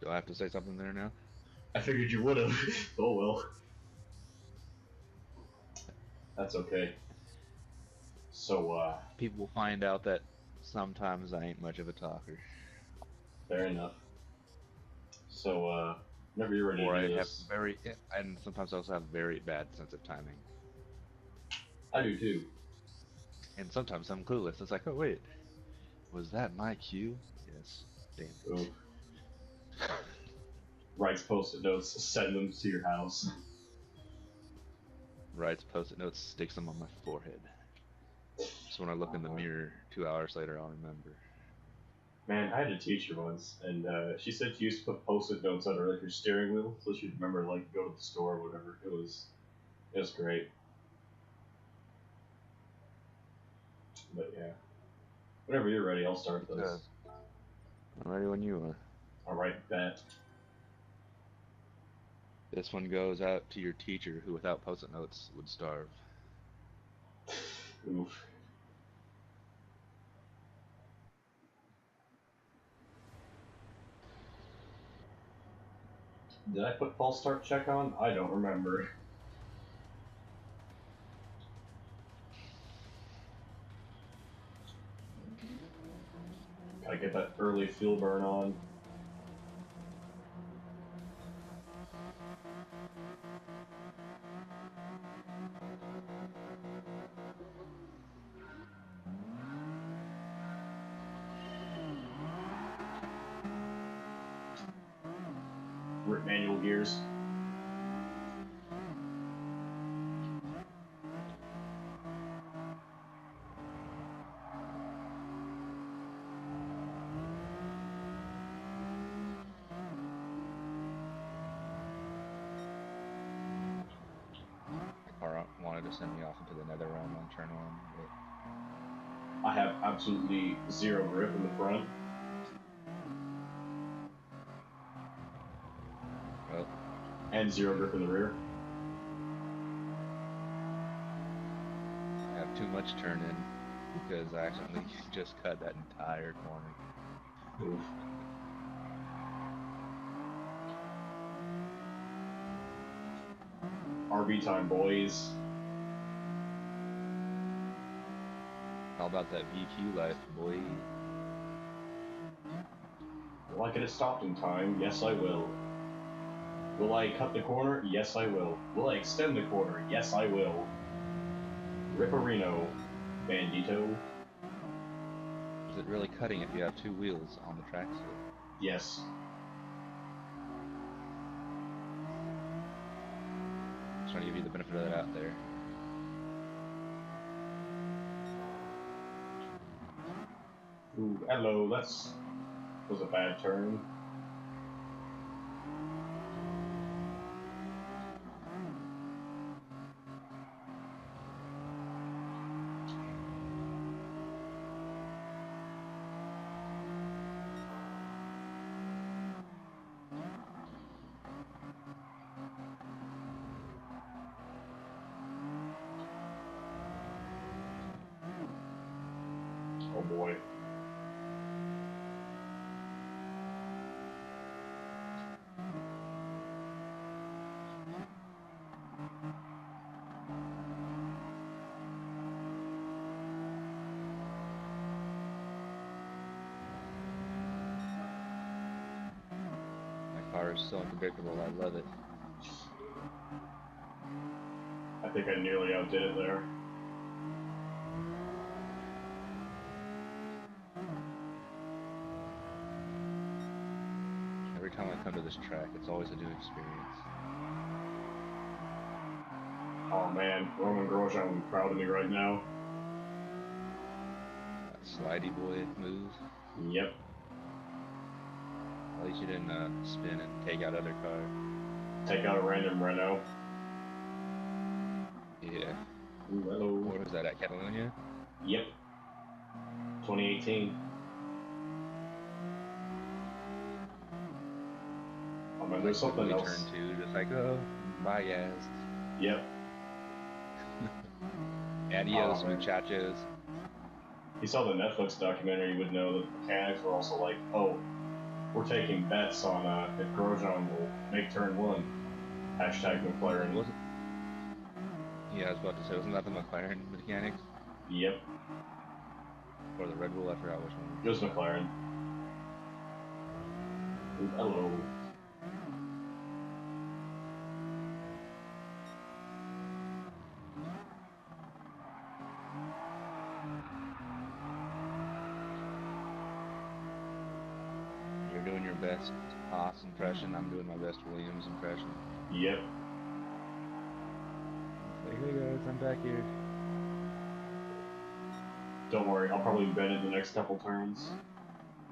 Do I have to say something there now? I figured you would have. Oh well. That's okay. So, People will find out that sometimes I ain't much of a talker. fair enough. So, whenever you're ready to Or I do have this, very, and sometimes I also have very bad sense of timing. I do too. And sometimes I'm clueless. It's like, oh wait, was that my cue? Yes. Damn Ooh. it. Writes post-it notes, send them to your house. Writes post-it notes, sticks them on my forehead. So when I look in the mirror 2 hours later, I'll remember. Man, I had a teacher once, and she said she used to put post-it notes under like her steering wheel, so she'd remember like go to the store or whatever. It was great. But yeah, whenever you're ready, I'll start this. I'm ready when you are. All right, bet. This one goes out to your teacher who without post-it notes would starve. Oof. Did I put false start check on? I don't remember. Gotta get that early fuel burn on. Rip manual gears. My car wanted to send me off into the nether realm on turn on, but I have absolutely zero grip in the front. well, And zero grip in the rear. I have too much turn in because I accidentally just cut that entire corner. Oof. RB time, boys. How about that VQ life, boy? Will I get it stopped in time? Yes, I will. Will I cut the corner? Yes, I will. Will I extend the corner? Yes, I will. Ripperino, Bandito. Is it really cutting if you have two wheels on the track still? Yes. Just trying to give you the benefit of that out there. Ooh, hello, was a bad turn. Oh boy. My car is so unpredictable, I love it. I think I nearly outdid it there. Every time I come to this track, it's always a new experience. Oh man, Roman Grosjean would be proud of me right now. That slidey boy move. Yep. At least you didn't spin and take out other cars. Take out a random Renault. Yeah. Ooh, hello. Where was that at, Catalonia? Yep. 2018. Oh man, there's something else. Turn two, just like, oh, bye guys. Yep. Adios, muchachos. If you saw the Netflix documentary, you would know that the mechanics were also like, oh, We're taking bets on if Grosjean will make turn 1. Hashtag McLaren. Wasn't, yeah, I was about to say, wasn't that the McLaren mechanics? Yep. Or the Red Bull? I forgot which one. It was McLaren. Ooh, hello. You're doing your best Haas impression. I'm doing my best Williams impression. Yep. Like, hey guys, I'm back here. Don't worry, I'll probably bet it the next couple turns.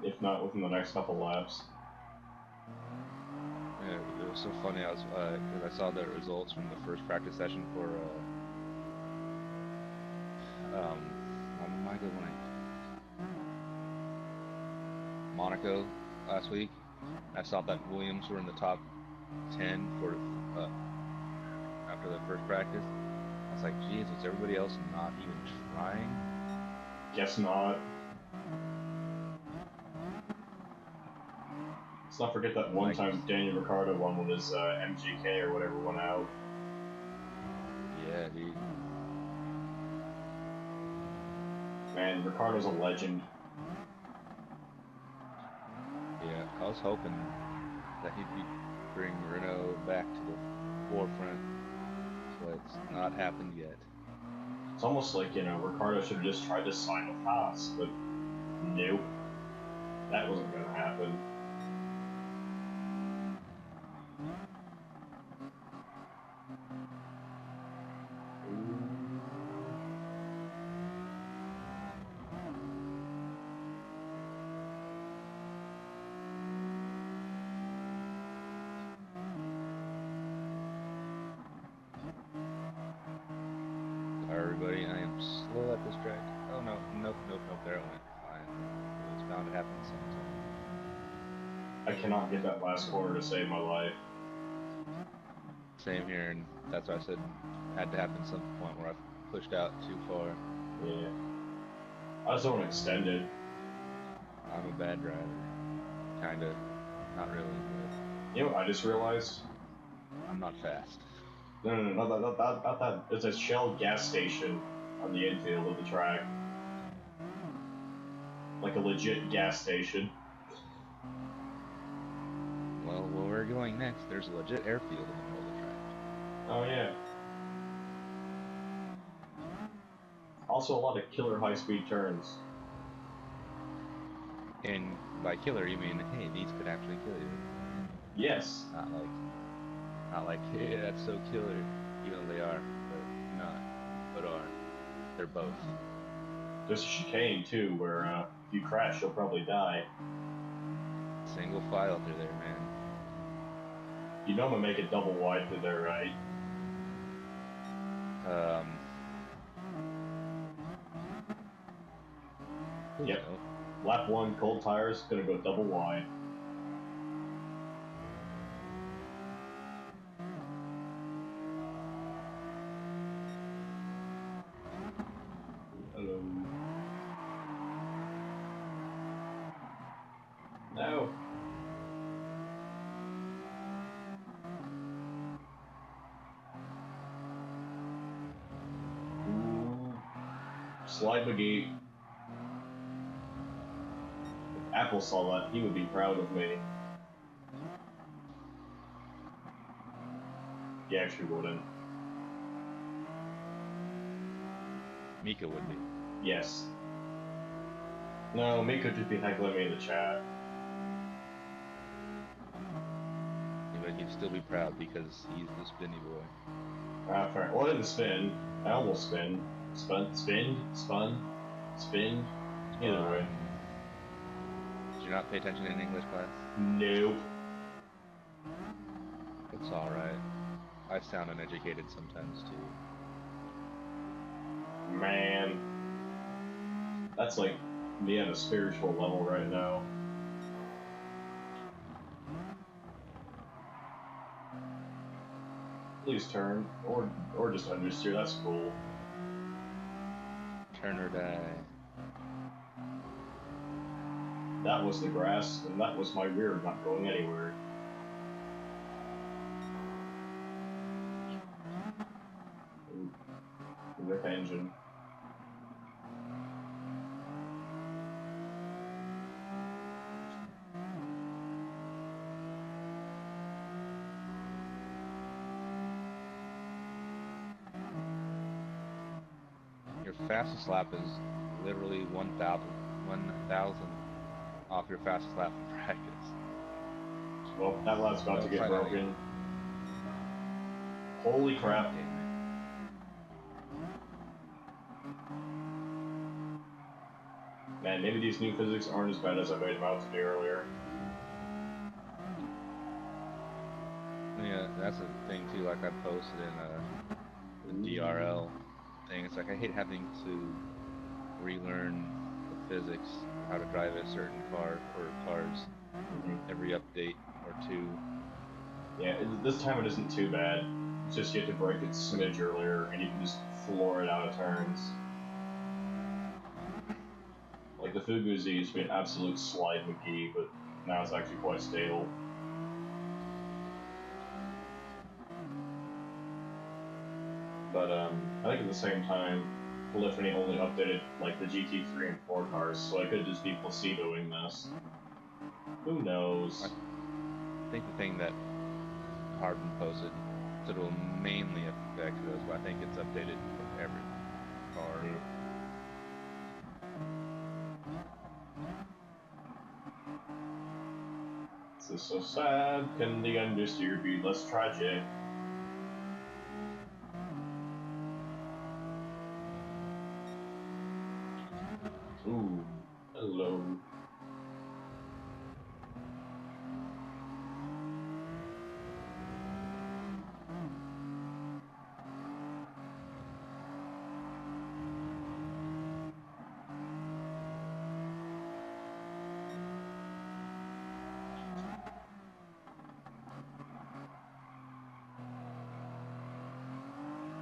If not within the next couple laps. Yeah, it was so funny. I was because I saw the results from the first practice session for my good one, Monaco last week. I saw that Williams were in the top 10 for after the first practice. I was like, geez, was everybody else not even trying? Guess not. Let's not forget that one time Daniel Ricciardo won with his MGK or whatever went out. Yeah, dude. Man, Ricciardo's a legend. Yeah, I was hoping that he'd bring Renault back to the forefront, but it's not happened yet. It's almost like, you know, Ricciardo should have just tried to sign with Haas, but nope. That wasn't going to happen. Everybody, I am slow at this track. Oh no, nope, there it went. Fine. It was bound to happen sometime. I cannot get that last corner to save my life. Same here, and that's why I said it had to happen some point where I pushed out too far. Yeah. I just don't want to extend it. I'm a bad driver. Kinda. Not really, but... You know what I just realized? I'm not fast. No, not that. There's a Shell gas station on the infield of the track. Like a legit gas station. Well, where we're going next, there's a legit airfield in the middle of the track. Oh, yeah. Also a lot of killer high-speed turns. And by killer, you mean, hey, these could actually kill you. Yes. Not like, hey, that's so killer, even though they are, but not, but are. They're both. There's a chicane, too, where if you crash, you'll probably die. Single file through there, man. You know I'm gonna make it double wide through there, right? Yep. No. Lap 1, cold tires, gonna go double wide. Hello. No. Ooh. Slide McGee. If Apple saw that, he would be proud of me. He actually wouldn't. Mika would be. Yes. No, Miko would just be heckling me in the chat. But he'd still be proud because he's the spinny boy. Ah, fair. Well, I didn't spin. I almost spin. Spin? Either way. Did you not pay attention in English class? Nope. It's alright. I sound uneducated sometimes too. Man. That's like me on a spiritual level right now. Please turn. Or just understeer, that's cool. Turn or die. That was the grass, and that was my rear not going anywhere. Ooh, rip engine. Your fastest lap is literally 1,000 off your fastest lap in practice. Well, that lap's about to get broken. Holy crap. Man, maybe these new physics aren't as bad as I made them out to be earlier. Yeah, that's a thing too, like I posted in the DRL thing. It's like I hate having to relearn the physics, how to drive a certain car or cars every update or two. Yeah, this time it isn't too bad. It's just you have to brake it smidge earlier and you can just floor it out of turns. Like the Fuguzi used to be an absolute slide McGee, but now it's actually quite stable. But I think at the same time, Polyphony only updated like the GT3 and 4 cars, so I could just be placeboing this. Who knows? I think the thing that Harbin posted said it will mainly affect those, but I think it's updated for every car. This is so sad. Can the understeer be less tragic? Ooh, hello.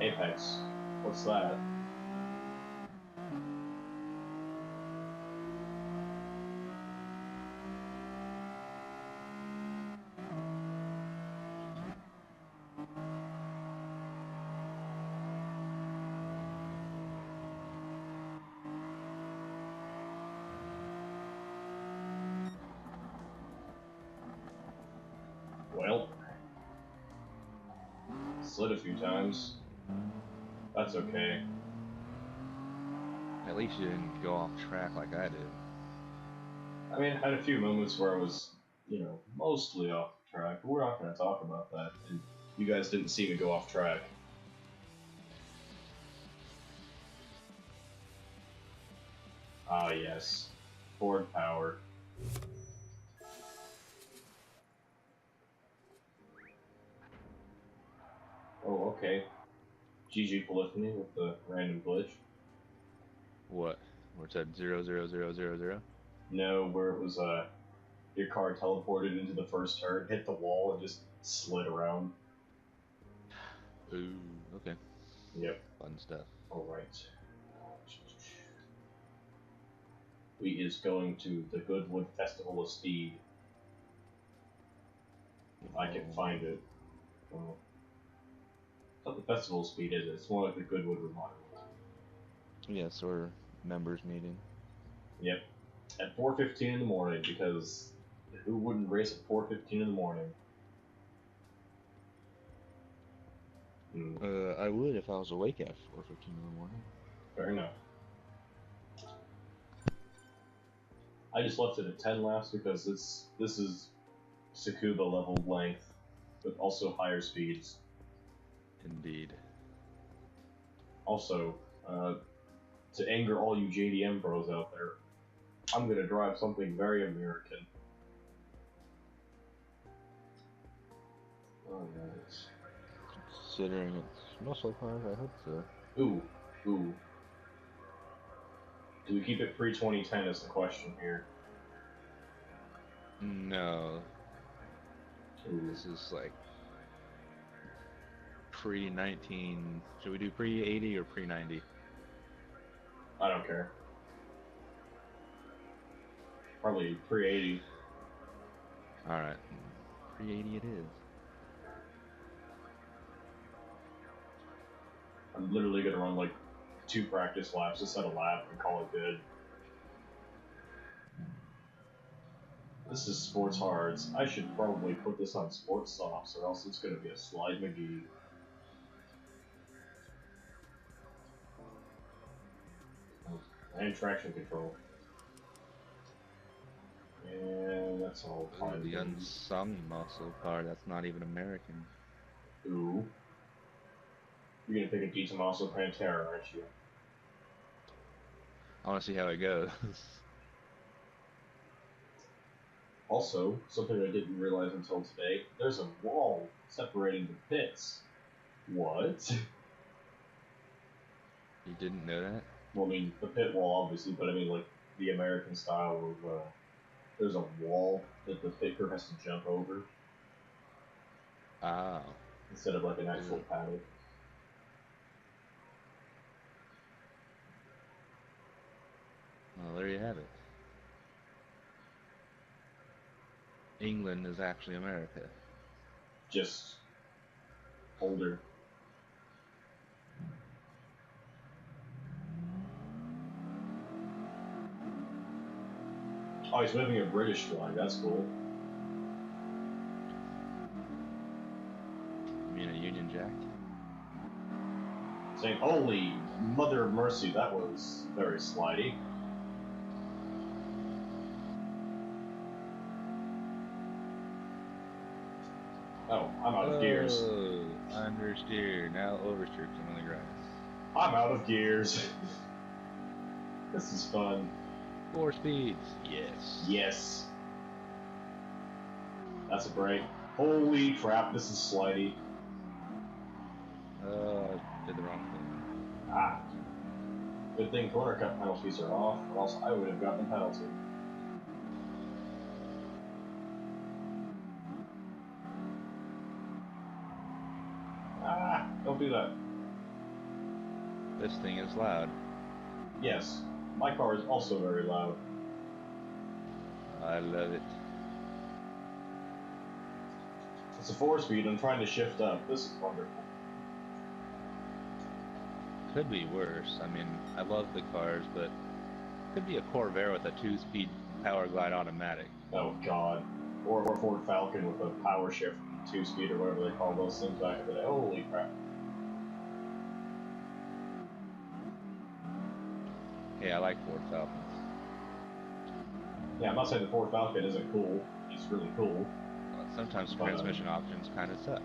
Apex. What's that? Well, slid a few times. That's okay. At least you didn't go off track like I did. I mean, I had a few moments where I was, you know, mostly off track, but we're not going to talk about that. And you guys didn't see me go off track. Ah, yes. Ford power. Oh, okay. GG Polyphony with the random glitch. What? Where it said 00000? No, where it was, your car teleported into the first turn, hit the wall, and just slid around. Ooh, okay. Yep. Fun stuff. Alright. We is going to the Goodwood Festival of Speed. If I can find it. Well, it's not the Festival of Speed, is it? It's more like the Goodwood Revival. Yes, or members meeting. Yep. At 4:15 in the morning, because who wouldn't race at 4:15 in the morning? I would if I was awake at 4:15 in the morning. Fair enough. I just left it at 10 laps because this is Tsukuba level length, but also higher speeds. Indeed. Also, to anger all you JDM bros out there, I'm gonna drive something very American. Oh, nice. Considering it's muscle cars, I hope so. Ooh. Do we keep it pre-2010 is the question here. No. Ooh. This is like pre-19. Should we do pre-80 or pre-90? I don't care. Probably pre-80. Alright. Pre-80 it is. I'm literally gonna run like 2 practice laps, just set a lap and call it good. This is sports hards. I should probably put this on sports softs or else it's gonna be a slide McGee. And traction control. And that's all Ooh, the unsung muscle car, that's not even American. Ooh. You're gonna pick a Pizza Muscle Pantera, aren't you? I want to see how it goes. Also, something I didn't realize until today, there's a wall separating the pits. What? You didn't know that? Well, I mean, the pit wall, obviously, but I mean, like, the American style of, there's a wall that the pit crew has to jump over. Ah. Instead of, like, an actual paddock. Well, there you have it. England is actually America. Just older. Oh, he's waving a British flag. That's cool. You mean a Union Jack? Saying, holy mother of mercy, that was very slidey. Oh, I'm out of gears. Understeer, now oversteer because I'm on the grass. I'm out of gears. This is fun. 4 speeds. Yes. Yes. That's a break. Holy crap, this is slidey. I did the wrong thing. Ah. Good thing corner cut penalties are off, or else I would have gotten a penalty. Ah, don't do that. This thing is loud. Yes, my car is also very loud. I love it. It's a 4-speed, I'm trying to shift up. This is wonderful. Could be worse. I mean, I love the cars, but could be a Corvair with a 2-speed Power Glide automatic. Oh god. Or a Ford Falcon with a power shift 2-speed or whatever they call those things back in the day. Holy crap. Hey, I like Ford Falcons. Yeah, I'm not saying the Ford Falcon isn't cool. It's really cool. Well, sometimes transmission options kind of suck.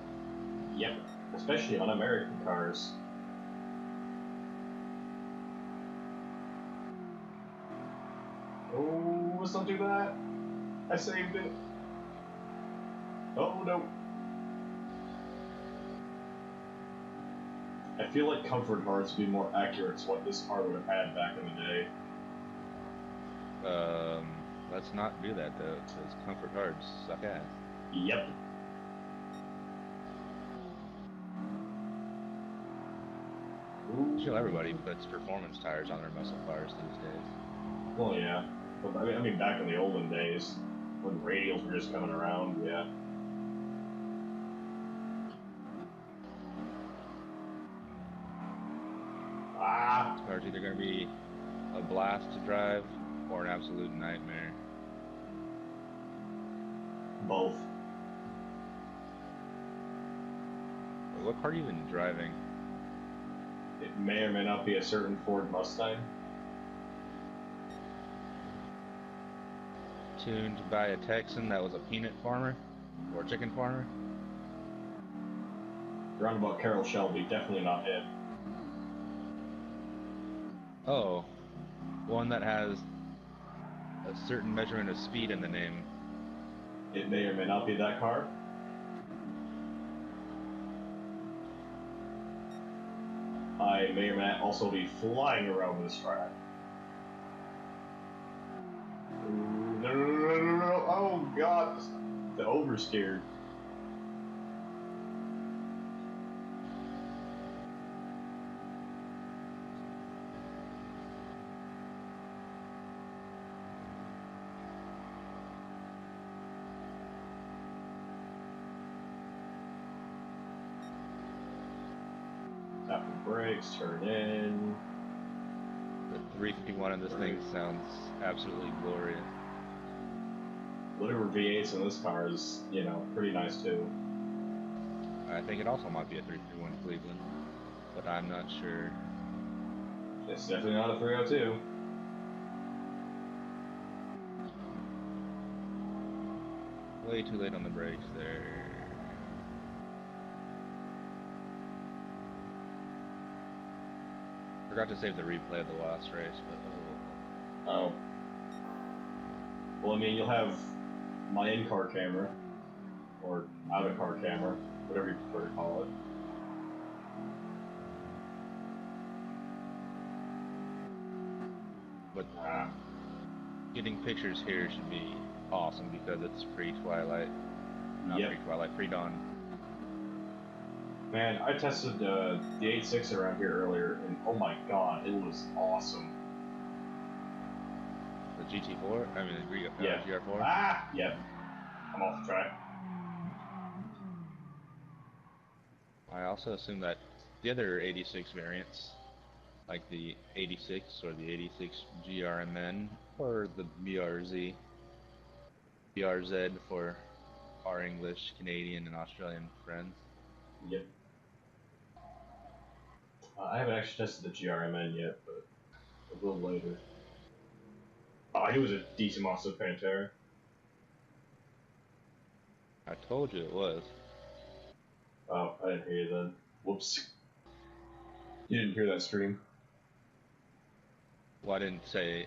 Yep. Especially on American cars. Oh, let's not do that. I saved it. Oh no. I feel like comfort hearts would be more accurate to what this car would have had back in the day. Let's not do that though, because comfort cards suck ass. Yep. Sure, everybody puts performance tires on their muscle cars these days. Well, yeah. But I mean, back in the olden days, when radials were just coming around, yeah. Ah! This car's either going to be a blast to drive or an absolute nightmare. Both. What car are you even driving? It may or may not be a certain Ford Mustang. Tuned by a Texan that was a peanut farmer or a chicken farmer? Roundabout Carroll Shelby, definitely not him. Oh, one that has a certain measurement of speed in the name. It may or may not be that car. I may or may not also be flying around this track. No, no, no, no, no, no. Oh god, the oversteered. brakes, turn in. The 351 in this thing sounds absolutely glorious. Whatever V8s in this car is, you know, pretty nice too. I think it also might be a 351 Cleveland, but I'm not sure. It's definitely not a 302. Way too late on the brakes there. Forgot to save the replay of the last race, but Oh. Well, I mean, you'll have my in-car camera, or out-of-car camera, whatever you prefer to call it. But getting pictures here should be awesome because it's pre-twilight. Not Yep. pre-twilight, pre-dawn. Man, I tested the 8.6 around here earlier, and oh my god, it was awesome. The GT4? I mean, the Yeah. GR4? Ah! Yep. I'm off the track. I also assume that the other 86 variants, like the 86 or the 86 GRMN or the BRZ for our English, Canadian, and Australian friends. Yep. I haven't actually tested the GRMN yet, but a little later. Oh, he was a decent monster Pantera. I told you it was. Oh, I didn't hear you then. Whoops. You didn't hear that stream? Well, I didn't say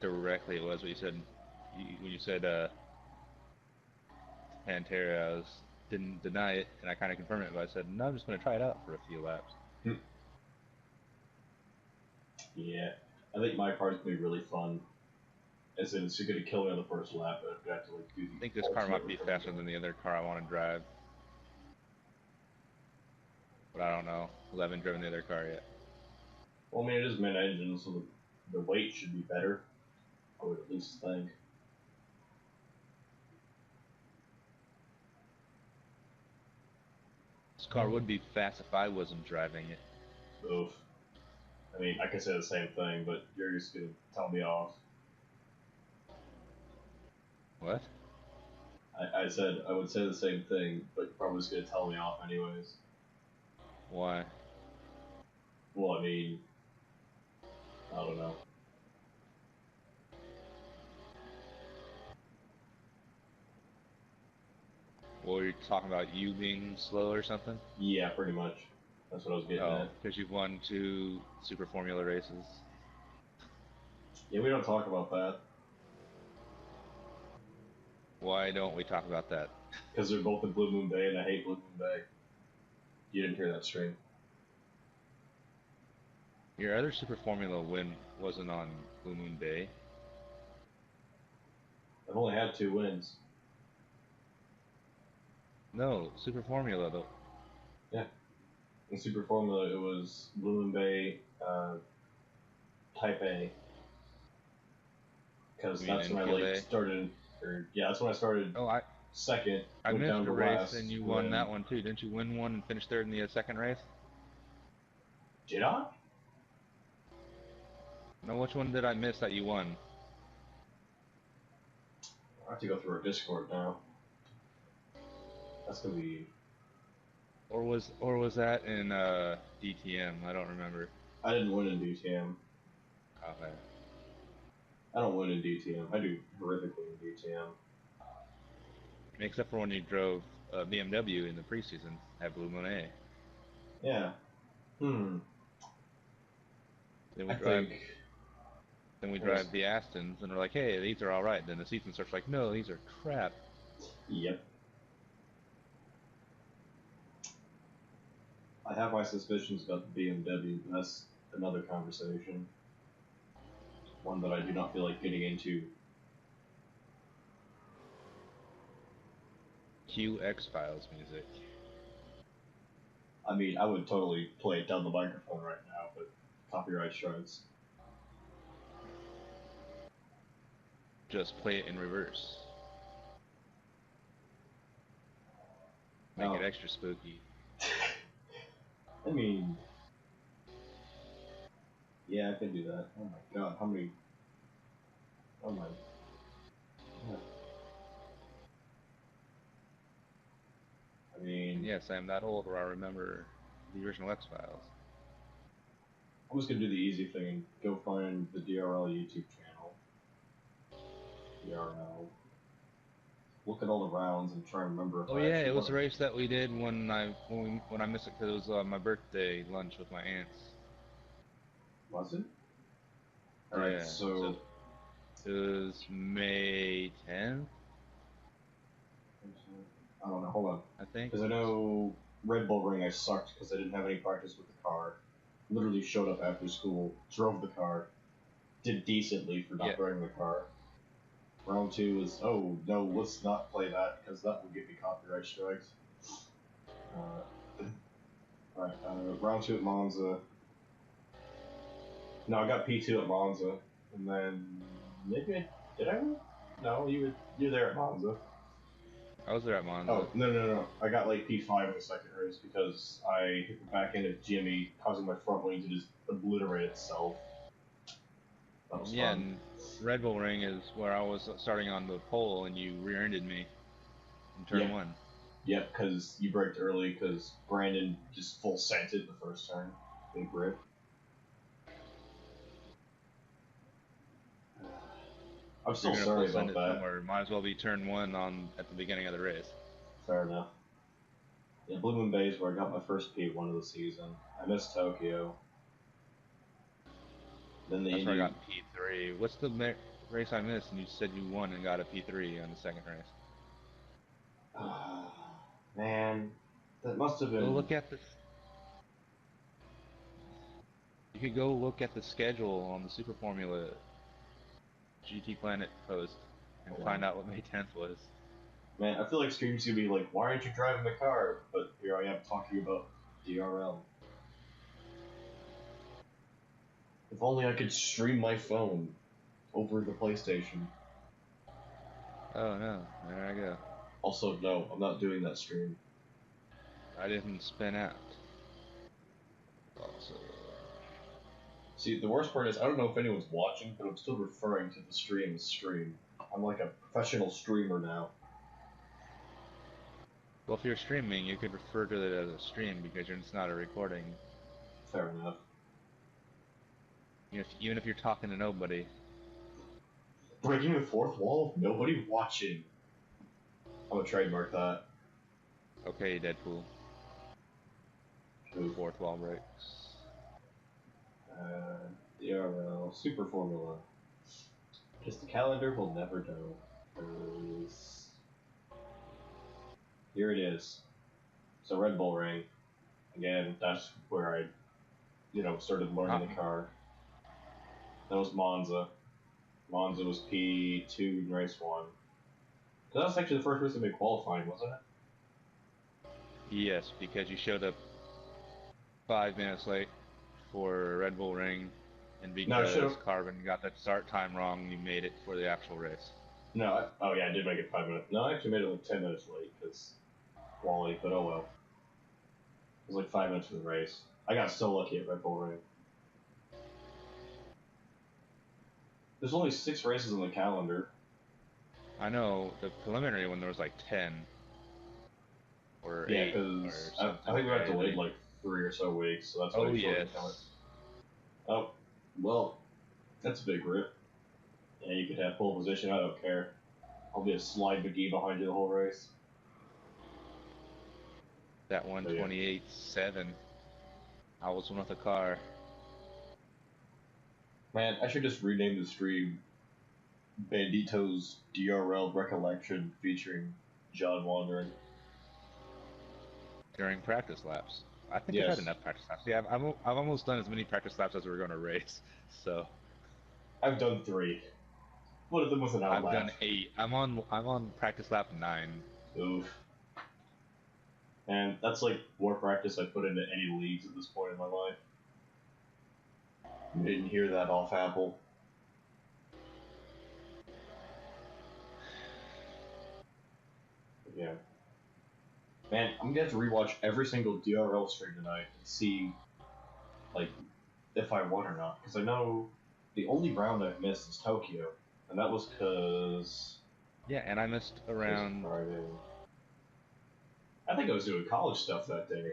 directly it was, but you said, when you said Pantera, didn't deny it, and I kind of confirmed it, but I said, no, I'm just going to try it out for a few laps. Yeah, I think my part's gonna be really fun. As in, it's gonna kill me on the first lap, but I've got to like do the. I think this car might be faster than the other car I want to drive. But I don't know. I haven't driven the other car yet. Well, I mean, it is mid-engine, so the weight should be better. I would at least think. This car would be fast if I wasn't driving it. Oof. I mean, I could say the same thing, but you're just gonna tell me off. What? I said I would say the same thing, but you're probably just gonna tell me off anyways. Why? Well, I mean, I don't know. Well, you're talking about you being slow or something? Yeah, pretty much. That's what I was getting at. Because you've won 2 Super Formula races. Yeah, we don't talk about that. Why don't we talk about that? Because they're both in Blue Moon Bay, and I hate Blue Moon Bay. You didn't hear that stream. Your other Super Formula win wasn't on Blue Moon Bay. I've only had 2 wins. No, Super Formula though. Yeah. In Super Formula, it was Blue Moon Bay, Type A. Because that's when I like started. Yeah, that's when I started. Oh, second. I went missed down a to race last, and you won that one too. Didn't you win one and finish third in the second race? Did I? No, which one did I miss that you won? I have to go through our Discord now. That's gonna be. Or was that in DTM? I don't remember. I didn't win in DTM. Okay. I don't win in DTM. I do horrifically in DTM. Except for when you drove BMW in the preseason at Blue Moon A. Yeah. Then we drive the Astons, and we're like, hey, these are all right. Then the season starts like, no, these are crap. Yep. I have my suspicions about the BMW, but that's another conversation. One that I do not feel like getting into. Cue X-Files music. I mean, I would totally play it down the microphone right now, but copyright strikes. Just play it in reverse. Make it extra spooky. I mean, Yeah, I can do that. Oh my god, how many? Oh my. God. I And mean, yes, I am that old where I remember the original X Files. I'm just gonna do the easy thing and go find the DRL YouTube channel. DRL. Look at all the rounds and try and remember if Oh I yeah, actually it was want a race that we did when I missed it because it was my birthday lunch with my aunts. Was it? Alright, Yeah, so so. it was May 10th, I don't know, hold on. I think. Because I know Red Bull Ring I sucked because I didn't have any practice with the car. Literally showed up after school, drove the car, did decently for Yeah, not driving the car. Round 2 was, oh no, let's not play that because that will get me copyright strikes. Alright, round 2 at Monza. No, I got P2 at Monza, and then did I? No, you're there at Monza. I was there at Monza. Oh no! I got like P5 in the second race because I hit the back end of Jimmy, causing my front wing to just obliterate itself. That was Yeah, fun. and Red Bull Ring is where I was starting on the pole and you rear-ended me in turn Yep, one. yep, because you braked early because Brandon just full sent it the first turn. Big rip. I'm If you're still gonna full sorry send about it that. somewhere, might as well be turn one on at the beginning of the race. Fair enough. Yeah, Blue Moon Bay is where I got my first P1 of the season. I missed Tokyo. Then the That's where I Indy. got P3. What's the race I missed? And you said you won and got a P3 on the second race. Man, that must have Go been. look at the. You could go look at the schedule on the Super Formula GT Planet post and Hold on. find out what May 10th was. Man, I feel like Scream's gonna be like, why aren't you driving the car? But here I am talking about DRL. If only I could stream my phone over the PlayStation. Oh no, there I go. Also, no, I'm not doing that stream. I didn't spin out. Also, See, the worst part is, I don't know if anyone's watching, but I'm still referring to the stream as stream. I'm like a professional streamer now. well, if you're streaming, you could refer to it as a stream because it's not a recording. Fair enough. Even if you're talking to nobody. Breaking the fourth wall? Nobody watching. I'm gonna trademark that. Okay, Deadpool. Oof. Fourth wall breaks. DRL, Super Formula. Just the calendar will never know. 'Cause here it is. So Red Bull Ring. Again, that's where I, started learning the car. That was Monza. Monza was P2 in race 1. That was actually the first race I made qualifying, wasn't it? Yes, because you showed up 5 minutes late for Red Bull Ring, and No, I should because have. Carbon got the start time wrong, you made it for the actual race. No, oh yeah, I did make it 5 minutes. No, I actually made it like 10 minutes late because quality, but oh well. It was like 5 minutes for the race. I got so lucky at Red Bull Ring. There's only 6 races on the calendar. I know the preliminary one there was like 10 or Yeah, 8 or because I something think we got delayed crazy. like 3 or so weeks, so that's why Oh they shortened yes. the calendar. Oh, well, that's a big rip. Yeah, you could have pole position, I don't care. I'll be a slide McGee behind you the whole race. That So yeah. 128.7. I was one with a car. Man, I should just rename the stream Bandito's DRL Recollection featuring John Wandering. During practice laps. I think I've had Yes. enough practice laps. Yeah, I've almost done as many practice laps as we were going to race. So I've done 3. One of them was an I've done outlap. 8. I'm on practice lap 9. Oof. And that's like more practice I put into any leagues at this point in my life. You didn't hear that off Apple. But yeah. Man, I'm gonna have to rewatch every single DRL stream tonight and see, like, if I won or not, because I know the only round I missed is Tokyo, and that was because Yeah, and I missed it was around. Friday. I think I was doing college stuff that day.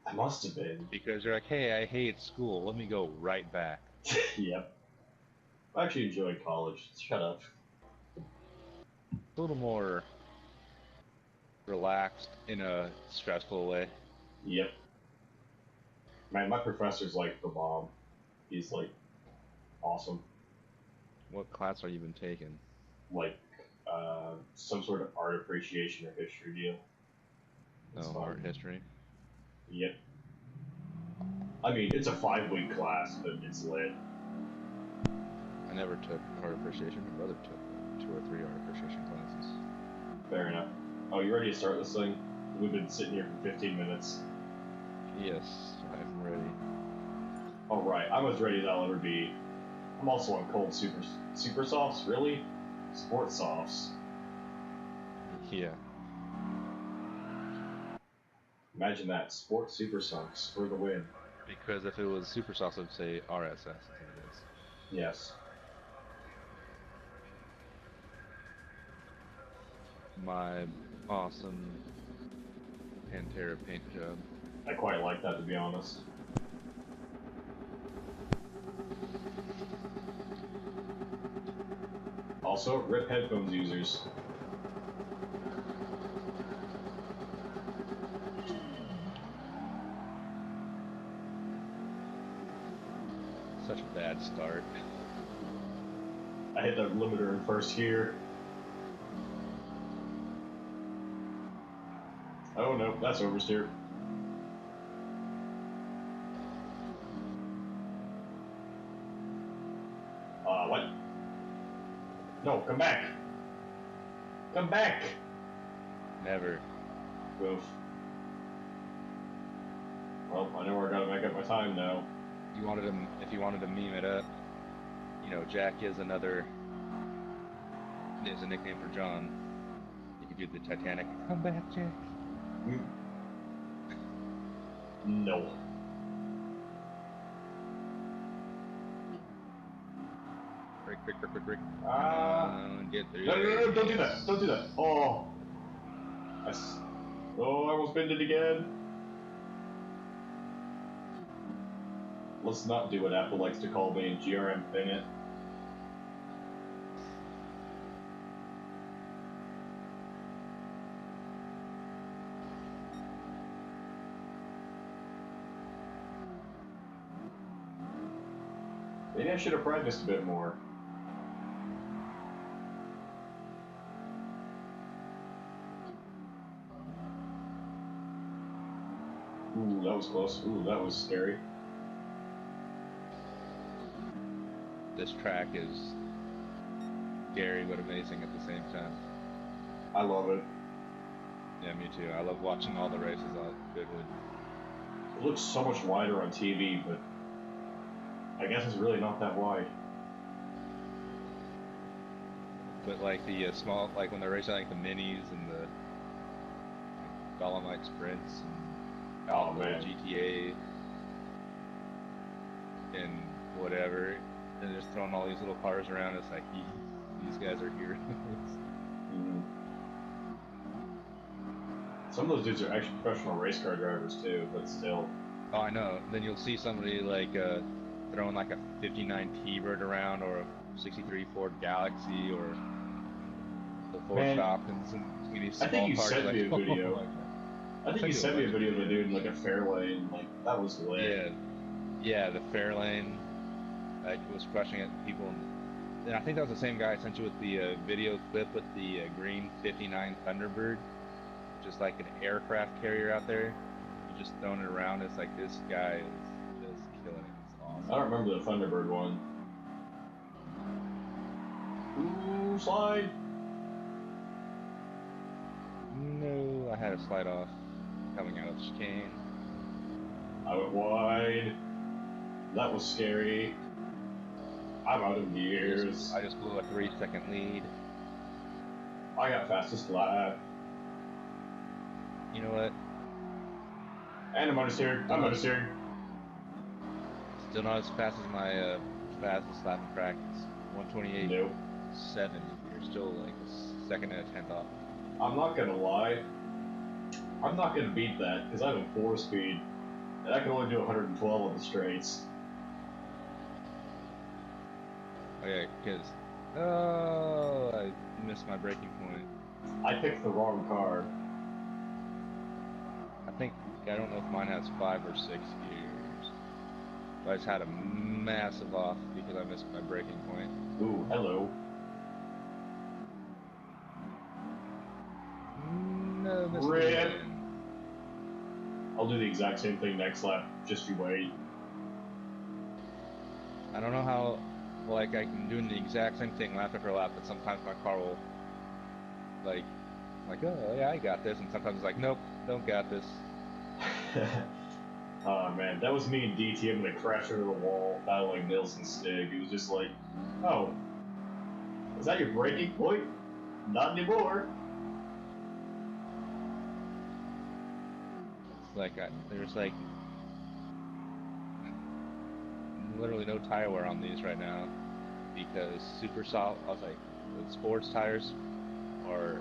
I must have been. Because you're like, hey, I hate school. Let me go right back. Yep. I actually enjoyed college. Shut up. A little more relaxed in a stressful way. Yep. Man, my professor's like the bomb. He's like awesome. What class are you even taking? Like some sort of art appreciation or history deal. It's Oh, fun. art history. Yep. I mean, it's a 5-week class, but it's lit. I never took art appreciation. My brother took 2 or 3 art appreciation classes. Fair enough. Oh, you ready to start this thing? We've been sitting here for 15 minutes. Yes, I'm ready. Alright, I'm as ready as I'll ever be. I'm also on cold super softs, really? Sports softs. Yeah. Imagine that, sports super softs for the win. Because if it was super sauce, I'd say RSS. Is what it is. Yes. My awesome Pantera paint job. I quite like that, to be honest. Also, rip headphones users. Such a bad start. I hit the limiter in first gear. Oh no, that's oversteer. What? No, come back! Come back! Never. Oof. Well, I know where I gotta make up my time now. You wanted to, if you wanted to meme it up, you know, Jack is a nickname for John. You could do the Titanic. Come back, Jack. No. Break. Get there. No, don't do that. Don't do that. Oh. Oh, I almost bended again. Let's not do what Apple likes to call me, GRM Bennett. Maybe I should have practiced a bit more. Ooh, that was close. Ooh, that was scary. This track is scary but amazing at the same time. I love it. Yeah, me too. I love watching all the races on Goodwood. It looks so much wider on TV, but I guess it's really not that wide. But like the small, like when they're racing like the minis and the Dolomite sprints and GTA and whatever, and they're just throwing all these little cars around. It's like these guys are heroes. Mm. Some of those dudes are actually professional race car drivers too, but still. Oh, I know. Then you'll see somebody like throwing like a 59 T-Bird around, or a 63 Ford Galaxy, or the Ford Falcons, and these small I think you cars. sent Like, me a video. I think you sent me a video of a dude in like a Fairlane, like that was lit. Yeah, the Fairlane. I was crushing it. People, and I think that was the same guy I sent you with the video clip with the green 59 Thunderbird, just like an aircraft carrier out there. You just throwing it around. It's like this guy is just killing it. It's awesome. I don't remember the Thunderbird one. Ooh, slide. No, I had a slide off coming out of the chicane. I went wide. That was scary. I'm out of gears. I just blew a 3-second lead. I got fastest lap. You know what? And I'm understeering. I'm understeering. Still not as fast as my fastest lap in practice. 128.7. Nope. You're still like a second and a tenth off. I'm not gonna lie. I'm not gonna beat that because I'm in 4-speed, and I can only do 112 on the straights. Okay, because I missed my braking point. I picked the wrong car. I don't know if mine has 5 or 6 gears. But I just had a massive off because I missed my braking point. Ooh, hello. No, missed Rip. the win. I'll do the exact same thing next lap. Just you wait. I don't know how, like, I'm doing the exact same thing lap after lap, but sometimes my car will, like, oh, yeah, I got this, and sometimes it's like, nope, don't got this. Oh man, that was me and DT. I'm gonna crash into the wall, battling Nilsson Stig. It was just like, oh, is that your braking point? Not anymore. It's like, there's like, literally no tire wear on these right now, because super soft, I was like, the sports tires are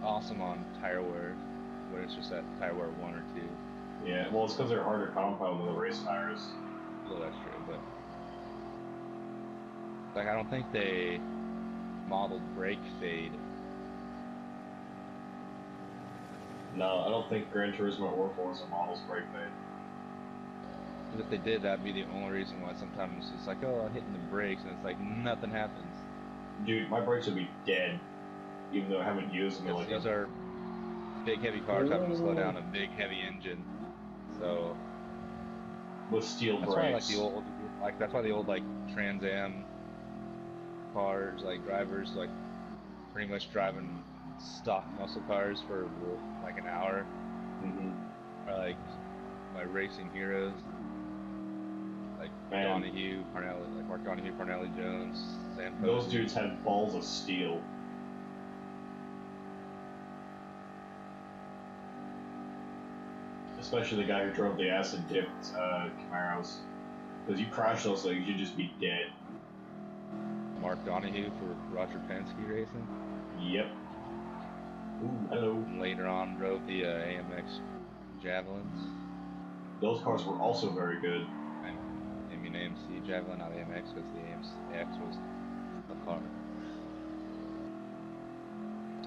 awesome on tire wear, but it's just that tire wear 1 or 2. Yeah, well, it's because they're harder compound than the race tires. Well, that's true, but like I don't think they modeled brake fade. No, I don't think Gran Turismo or Forza models brake fade. Because if they did, that'd be the only reason why sometimes it's like, oh, I'm hitting the brakes, and it's like nothing happens. Dude, my brakes would be dead, even though I haven't used them in like These are big, heavy cars having to slow down a big, heavy engine. So with steel that's brakes. why I like the old, that's why the old like Trans Am cars, like drivers, like pretty much driving stock muscle cars for like an hour, are like my racing heroes, like Donahue, Parnelli, like Mark Donahue, Parnelli Jones, Sanford. Those dudes had balls of steel. Especially the guy who drove the acid-dipped Camaros. Because you crash those things, you'd just be dead. Mark Donahue for Roger Penske Racing? Yep. Ooh, hello. And later on drove the AMX Javelins. Those cars were also very good. I mean AMC Javelin, not AMX, because the AMX was a car.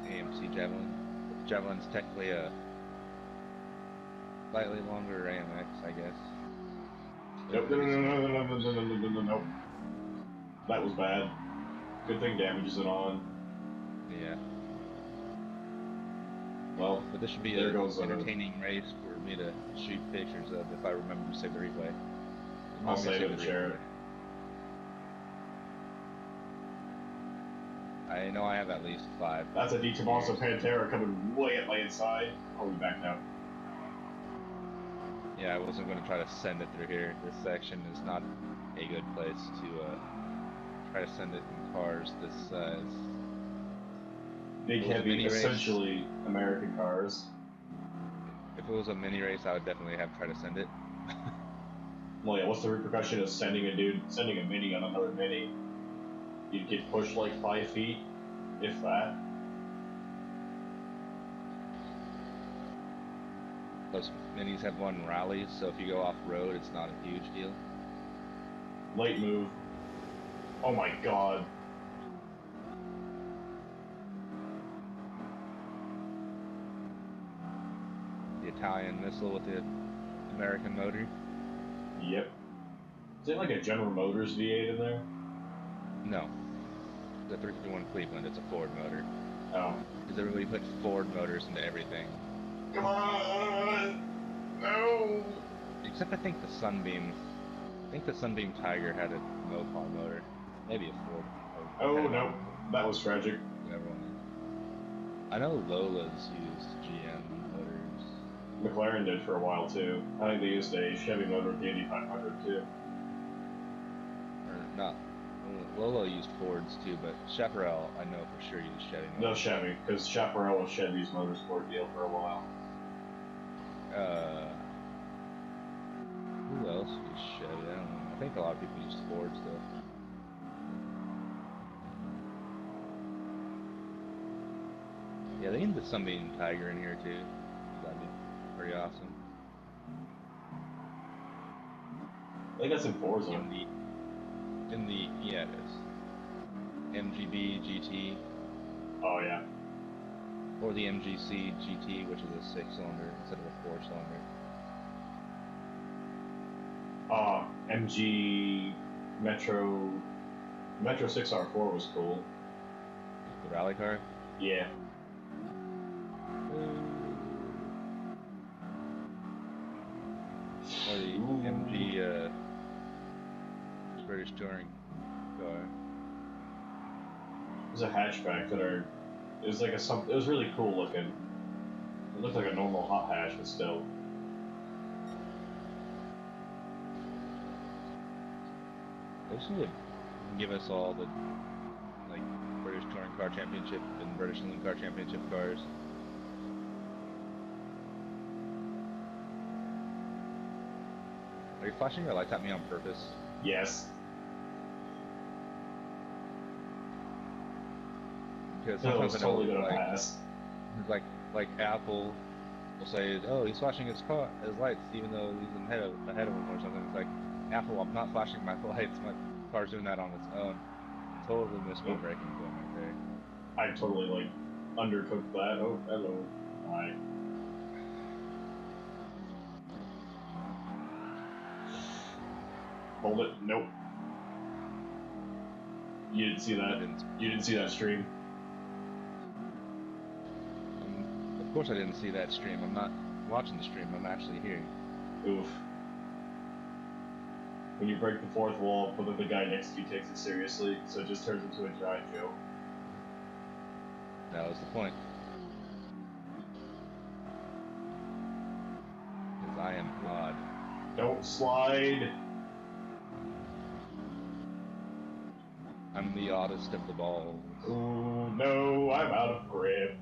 AMC Javelin. Javelin's technically a slightly longer AMX, I guess. Nope, no. That was bad. Good thing damage isn't on. Yeah. Well, but this should be an entertaining race for me to shoot pictures of if I remember to save the replay. I'll save it and share it. I know I have at least 5. That's a Di Tommaso Pantera coming way at my inside. I'll be back now. Yeah, I wasn't going to try to send it through here. This section is not a good place to try to send it in cars this size. Big, heavy, essentially American cars. If it was a mini race, I would definitely have tried to send it. Well, yeah, what's the repercussion of sending a mini on another mini? You'd get pushed like 5 feet, if that. Those minis have one rally, so if you go off-road, it's not a huge deal. Late move. Oh my god. The Italian missile with the American motor. Yep. Is there like a General Motors V8 in there? No. The 351 Cleveland, it's a Ford motor. Oh. Because everybody put Ford motors into everything. Come on! No! Except I think the Sunbeam. I think the Sunbeam Tiger had a Mopar motor. Maybe a Ford. Oh, no. That was tragic. I know Lola's used GM motors. McLaren did for a while, too. I think they used a Chevy motor with the Indy 500, too. Or not. Lola used Fords, too, but Chaparral, I know for sure used Chevy motors. No Chevy, because Chaparral was Chevy's motorsport deal for a while. Who else used Chevy? I don't know. I think a lot of people use Ford still. Yeah, they can put Sunbeam Tiger in here too. That'd be pretty awesome. I think that's in Forza. Yeah, it is. MGB GT. Oh yeah. Or the MGC GT, which is a 6-cylinder instead of a 4-cylinder. MG Metro 6R4 was cool. The rally car? Yeah. Or the MG British Touring car. It was a hatchback it was like it was really cool looking. It looked like a normal hot hatch, but still. They just need to give us all the like British Touring Car Championship and British Saloon Car Championship cars. Are you flashing your lights at me on purpose? Yes. Because No, sometimes it's I know totally gonna pass. Like Apple will say, oh, he's flashing his lights even though he's ahead of him or something. It's like, Apple, I'm not flashing my lights. My car's doing that on its own. Totally missed my braking point right there. I totally like undercooked that. Oh, hello. Hi. Hold it. Nope. You didn't see that. You didn't see that stream. Of course I didn't see that stream. I'm not watching the stream. I'm actually here. Oof. When you break the fourth wall, but then the guy next to you takes it seriously, so it just turns into a giant joke. That was the point. Because I am odd. Don't slide! I'm the oddest of the balls. Ooh, no, I'm out of grip.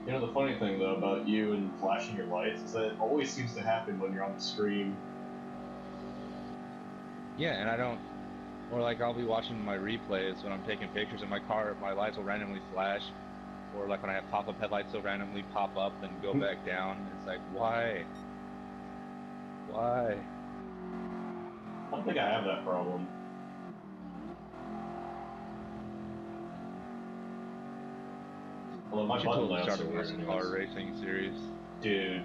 You know, the funny thing, though, about you and flashing your lights is that it always seems to happen when you're on the stream. Yeah, and I don't... Or like I'll be watching my replays when I'm taking pictures and my lights will randomly flash. Or like when I have pop-up headlights, they'll randomly pop up and go back down. It's like, why? Why? I don't think I have that problem. Although my button totally layouts start are a weird anyways. NASCAR racing series. Dude.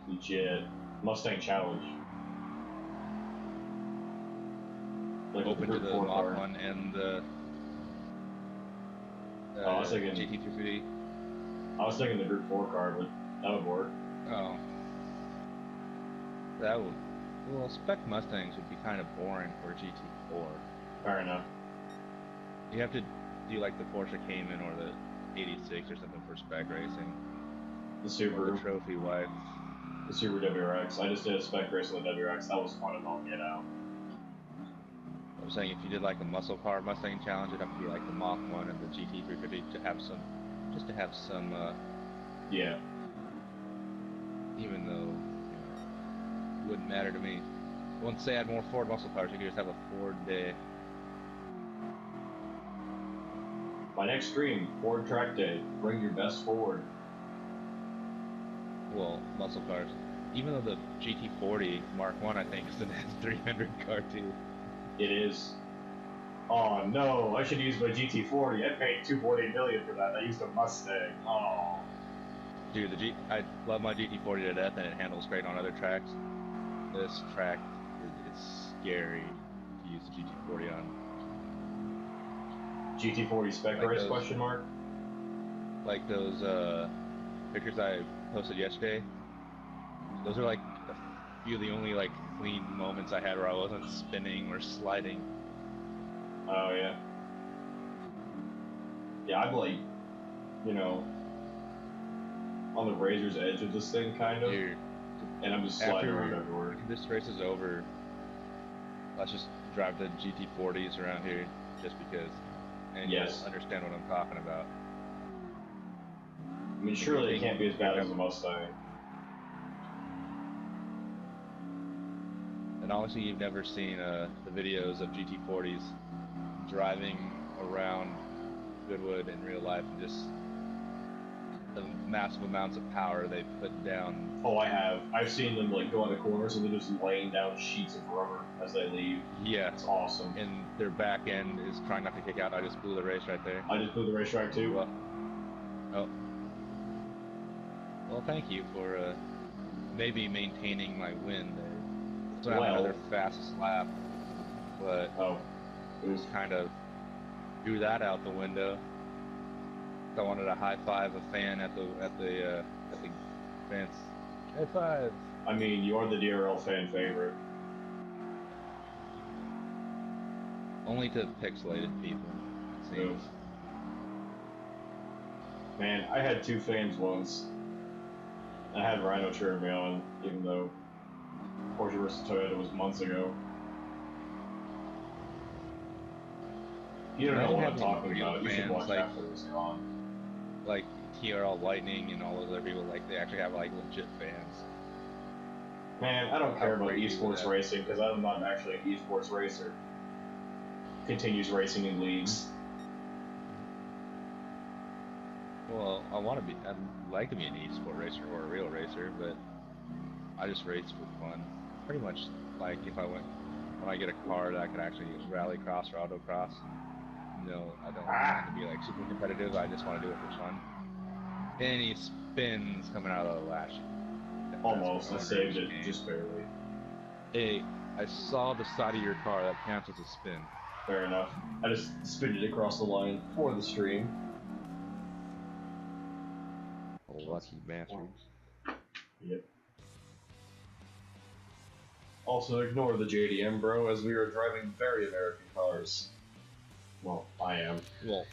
Legit. Mustang Challenge. Like Open to the Mach 1 and the I was thinking GT350. I was thinking the Group 4 car, but that would work. Oh. That would... Well, spec Mustangs would be kind of boring for a GT4. Fair enough. You have to do like the Porsche Cayman or the 86 or something for spec racing. The Subaru. Or the Trophy Wife. The Subaru WRX. I just did a spec race on the WRX. That was fun as all get out. I'm saying if you did like a muscle car Mustang challenge, it'd have to be like the Mach 1 and the GT350 to have some, just to have some, yeah. Even though, you know, it wouldn't matter to me. Once they add more Ford muscle cars, you could just have a Ford day. My next stream, Ford Track Day. Bring your best Ford. Well, muscle cars. Even though the GT40 Mark 1, I think, is an S300 car too. It is. Oh no, I should use my GT40. I paid $2.8 million for that. I used a Mustang. Oh. Dude, I love my GT40 to death, and it handles great on other tracks. This track is scary to use the GT40 on. GT40 spec like race those, question mark? Like those pictures I posted yesterday. Those are like a few of the only like clean moments I had where I wasn't spinning or sliding. Oh yeah. Yeah, I'm like, you know, on the razor's edge of this thing, kind of. And I'm just sliding around everywhere. After this race is over, let's just drive the GT40s around here, just because, and Yes. you'll understand what I'm talking about. I mean, surely it can't be as bad as the Mustang. And obviously, you've never seen the videos of GT40s driving around Goodwood in real life, and just the massive amounts of power they put down. Oh, I have. I've seen them like go on the corners and they're just laying down sheets of rubber as they leave. Yeah, it's awesome. And their back end is trying not to kick out. I just blew the race right there. I just blew the racetrack too. Well, thank you for maybe maintaining my win there. So I have another fastest lap, but it was kind of threw that out the window. I wanted to high five a fan at the fence. High five. I mean, you're the DRL fan favorite. Only to pixelated people, it seems. Man, I had two fans once. I had Rhino cheering me on, even though Porsche vs Toyota was months ago. You don't know what I'm talking about. You should watch after this on. Like TRL Lightning and all those other people, like they actually have like legit fans. Man, I don't care about esports racing because I'm not actually an esports racer. Continues racing in leagues. Well, I'd like to be an esport racer or a real racer, but I just race for fun. Pretty much like when I get a car that I can actually use rallycross or autocross. No, I don't want to be like super competitive. I just want to do it for fun. Any spins coming out of the lash? Almost. I saved it just barely. Hey, I saw the side of your car. That counts as a spin. Fair enough. I just spin it across the line for the stream. Oh, lucky bastards. Yep. Also, ignore the JDM, bro, as we are driving very American cars. Well, I am. Well,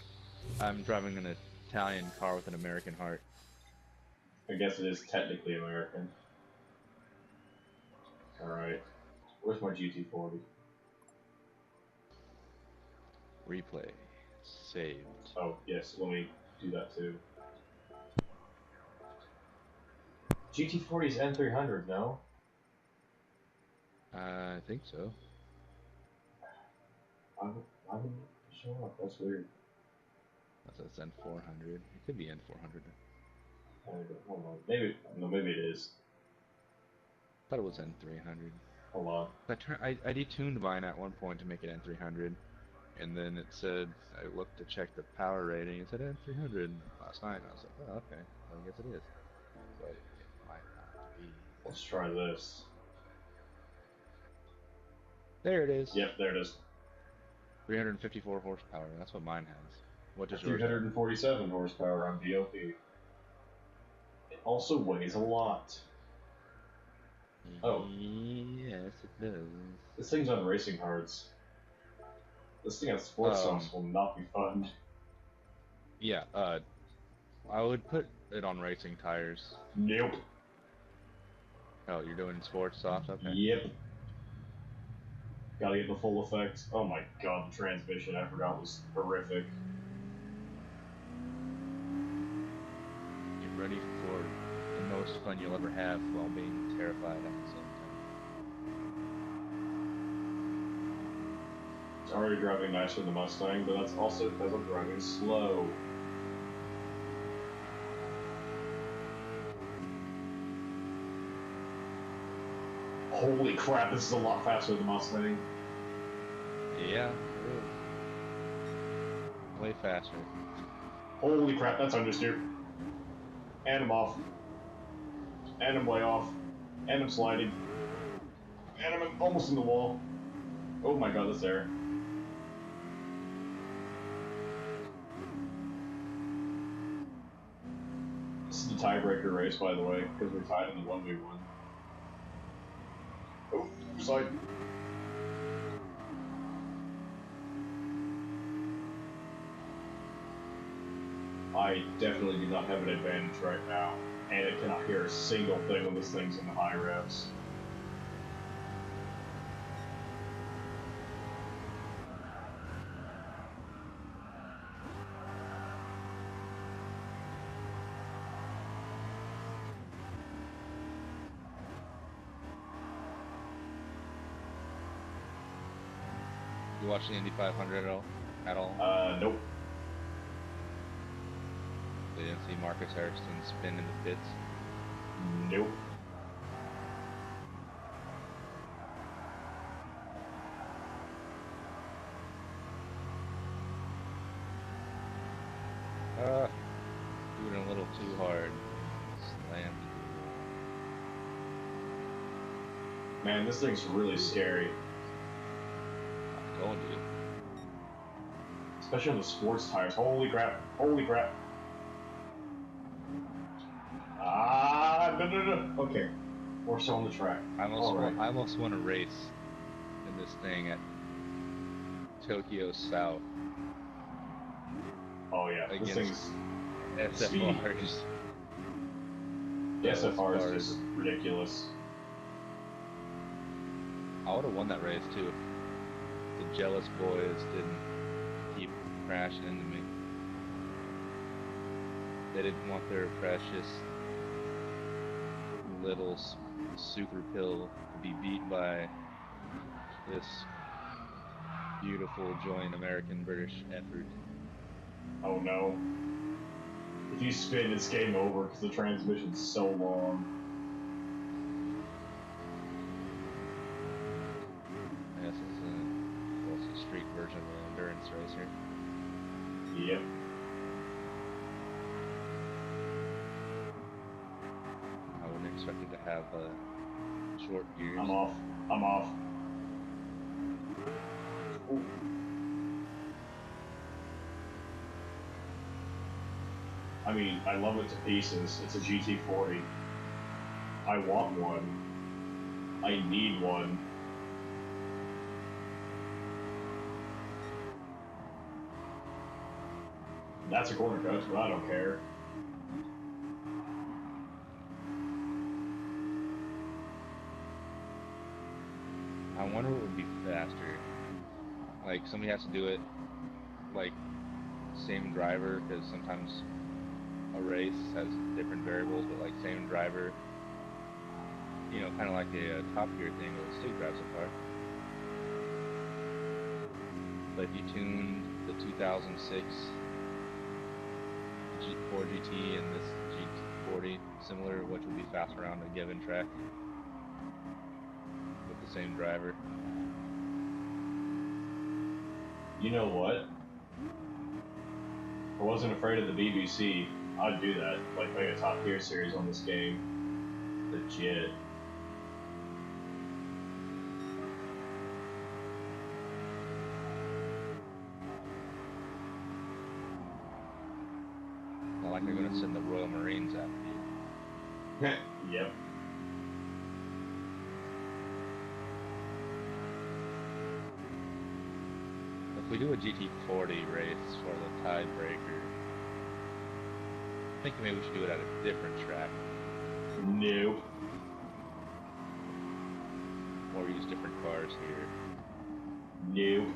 I'm driving an Italian car with an American heart. I guess it is technically American. Alright. Where's my GT40? Replay. Saved. Oh, yes, let me do that too. GT40's N300, no? I think so. I didn't show up, that's weird. That's N400. It could be N400. Hold on. Maybe it is. I thought it was N300. Hold on. I detuned mine at one point to make it N300, and then it said, I looked to check the power rating, it said N300 last night, and I was like, oh, okay, well, I guess it is. But it might not be. Let's try this. There it is. Yep, there it is. 354 horsepower, that's what mine has. What does yours 347 horsepower on VOP. It also weighs a lot. Oh. Yes, it does. This thing's on racing hards. This thing on sports softs will not be fun. Yeah, I would put it on racing tires. Nope. Oh, you're doing sports soft? Okay. Yep. Gotta get the full effect. Oh my god, the transmission I forgot was horrific. Get ready for the most fun you'll ever have while being terrified at the same time. It's already driving nicer than the Mustang, but that's also because I'm driving slow. Holy crap, this is a lot faster than the Mustang. Yeah, it is. Way faster. Holy crap, that's understeer. And I'm off. And I'm way off. And I'm sliding. And I'm almost in the wall. Oh my god, that's there. This is the tiebreaker race, by the way, because we're tied in the 1v1. Oh, slide. I definitely do not have an advantage right now. and it cannot hear a single thing when this thing's in the high revs. You watch the Indy 500 at all? Nope. They didn't see Marcus Harrison spin in the pits. Nope. Doing a little too hard. Slam. Man, this thing's really scary. I told you. Especially on the sports tires. Holy crap. Holy crap. No. Okay. We're still on the track. I almost won a race in this thing at Tokyo South. Oh yeah, this thing's SFRs. The SFR is just ridiculous. I would have won that race too if the jealous boys didn't keep crashing into me. They didn't want their precious little super pill to be beat by this beautiful joint American-British effort. Oh no. If you spin, it's game over because the transmission's so long. I guess it's a street version of an endurance racer. Yep. I wouldn't expect it to have short gears. I'm off. Ooh. I mean, I love it to pieces. It's a GT40. I want one. I need one. That's a corner cut, but I don't care. I wonder what would be faster. Like, somebody has to do it, like, same driver, because sometimes a race has different variables, but like same driver, you know, kind of like a Top Gear thing where the stick drives a car. But if you tuned the 2006 Ford GT and this GT40 similar, which would be faster around a given track with the same driver? You know what? If I wasn't afraid of the BBC, I'd do that. Like, make a Top Gear series on this game. Legit. Not like they're going to send the Royal Marines after you. Yep. If we do a GT40 race for the tiebreaker, I think maybe we should do it at a different track. Nope. Or use different cars here. Nope.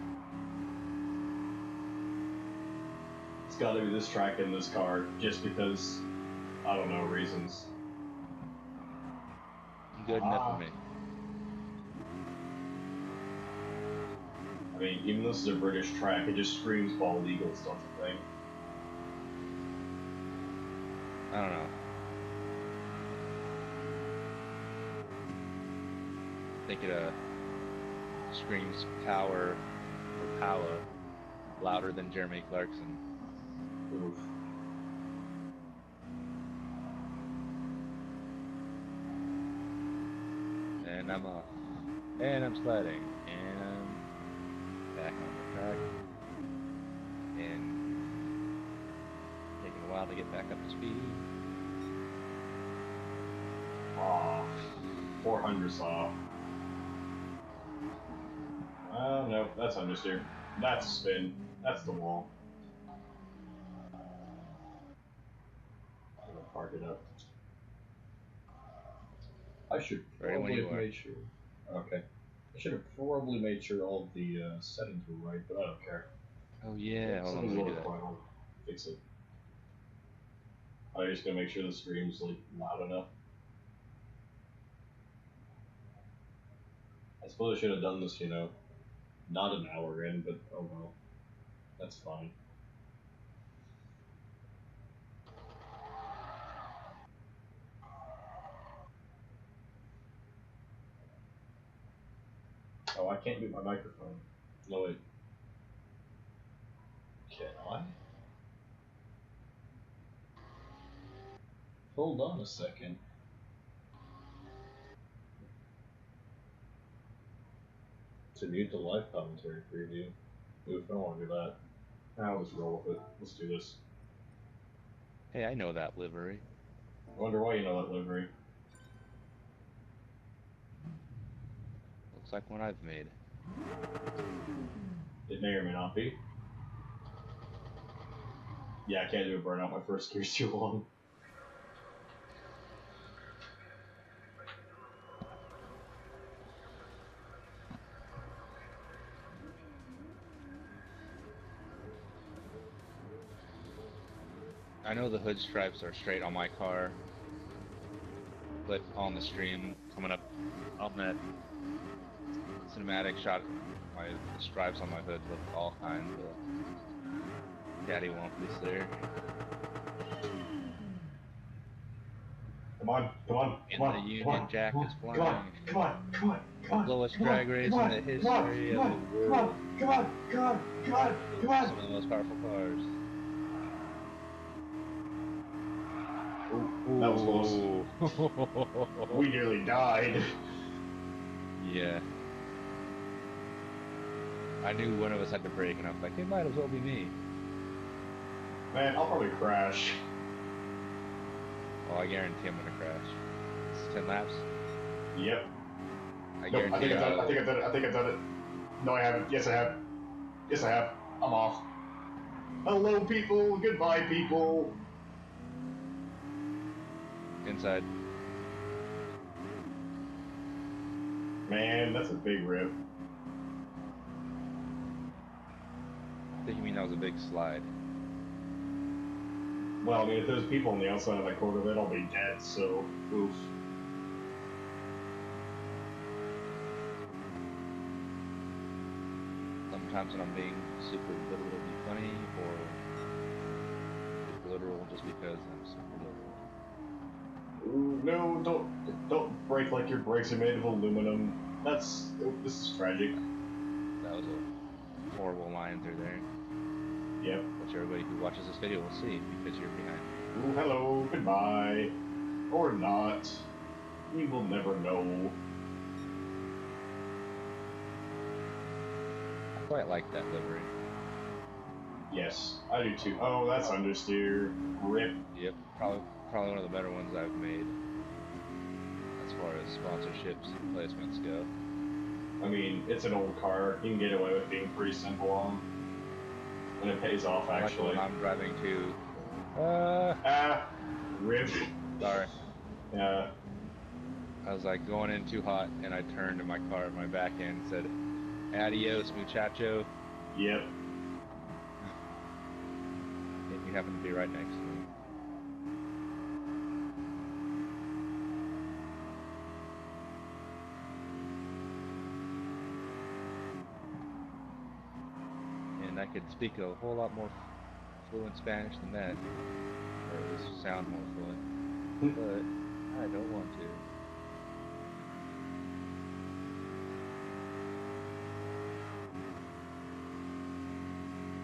It's gotta be this track in this car, just because, I don't know, reasons. Good enough for me. I mean, even though this is a British track, it just screams bald eagles, don't you think? I don't know. I think it screams power or power louder than Jeremy Clarkson. Oof. And I'm off. And I'm sliding. And I'm back on the track. And taking a while to get back up to speed. Aw, 400 saw. Oh, no, that's understeer. That's a spin. That's the wall. I'm gonna park it up. should Ready when probably you have are. made sure. Okay. I should have probably made sure all of the settings were right, but I don't care. Oh yeah, hold on, Settings let me will do that. fine. I'll fix it. I'm just gonna make sure the stream's like loud enough. I suppose I should have done this, you know, not an hour in, but oh well. That's fine. Oh, I can't mute my microphone. No, wait. Can I? Hold on a second. To mute the live commentary preview. Oof, I don't want to do that. I'll just roll with it. Let's do this. Hey, I know that livery. I wonder why you know that livery. Looks like one I've made. It may or may not be. Yeah, I can't do a burnout. My first gear's too long. I know the hood stripes are straight on my car, but on the stream coming up on that cinematic shot, the stripes on my hood look all kinds of daddy won't there. Come on, come on, In come on, the come Union on, Jack come on, is come on, flying. come on, come on, come on, Lowest come on, drag race come on, in the history come on, of the come on, world. come on, come on, come on, come on. Some of the most powerful cars. Ooh, that was close. We nearly died. Yeah. I knew one of us had to brake, and I was like, it might as well be me. Man, I'll probably crash. Oh, I guarantee I'm gonna crash. It's 10 laps. Yep. I Nope, I guarantee think I've done it. I think I've done it. No, I haven't. Yes, I have. Yes, I have. I'm off. Hello, people. Goodbye, people. Inside. Man, that's a big rip. I think you mean that was a big slide. Well, I mean, if there's people on the outside of that corner, then I'll be dead, so, oof. Sometimes when I'm being super literal to be funny, or super literal just because I'm super literal. Ooh, no, don't brake like your brakes are made of aluminum. This is tragic. That was a horrible line through there. Yep. Which everybody who watches this video will see, because you're behind me. Ooh, hello, goodbye. Or not. We will never know. I quite like that livery. Yes, I do too. Oh, that's understeer. Rip. Yep, probably one of the better ones I've made, as far as sponsorships and placements go. I mean, it's an old car. You can get away with being pretty simple on. And it pays off, actually. Like I'm driving to... Rip. Sorry. Yeah. I was like going in too hot, and I turned in my car, my back end said, "Adios, muchacho." Yep. And you happen to be right next to me. And I could speak a whole lot more fluent Spanish than that, or at least sound more fluent, but I don't want to.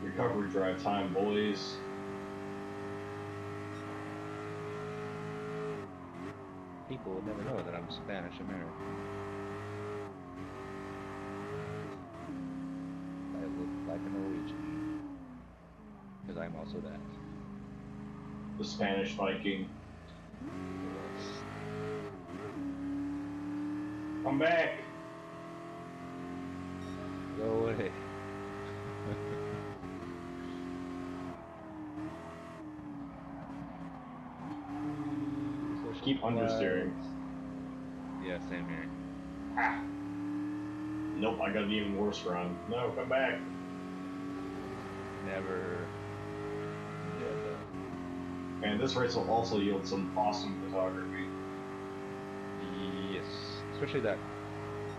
Recovery drive time, boys. People would never know that I'm Spanish American. I look like a Norwegian, because I'm also that. The Spanish Viking. Yes. Come back! Go away. Keep understeering. Yeah, same here. Ah. Nope, I got an even worse run. No, come back. Never. And this race will also yield some awesome photography. Yes, especially that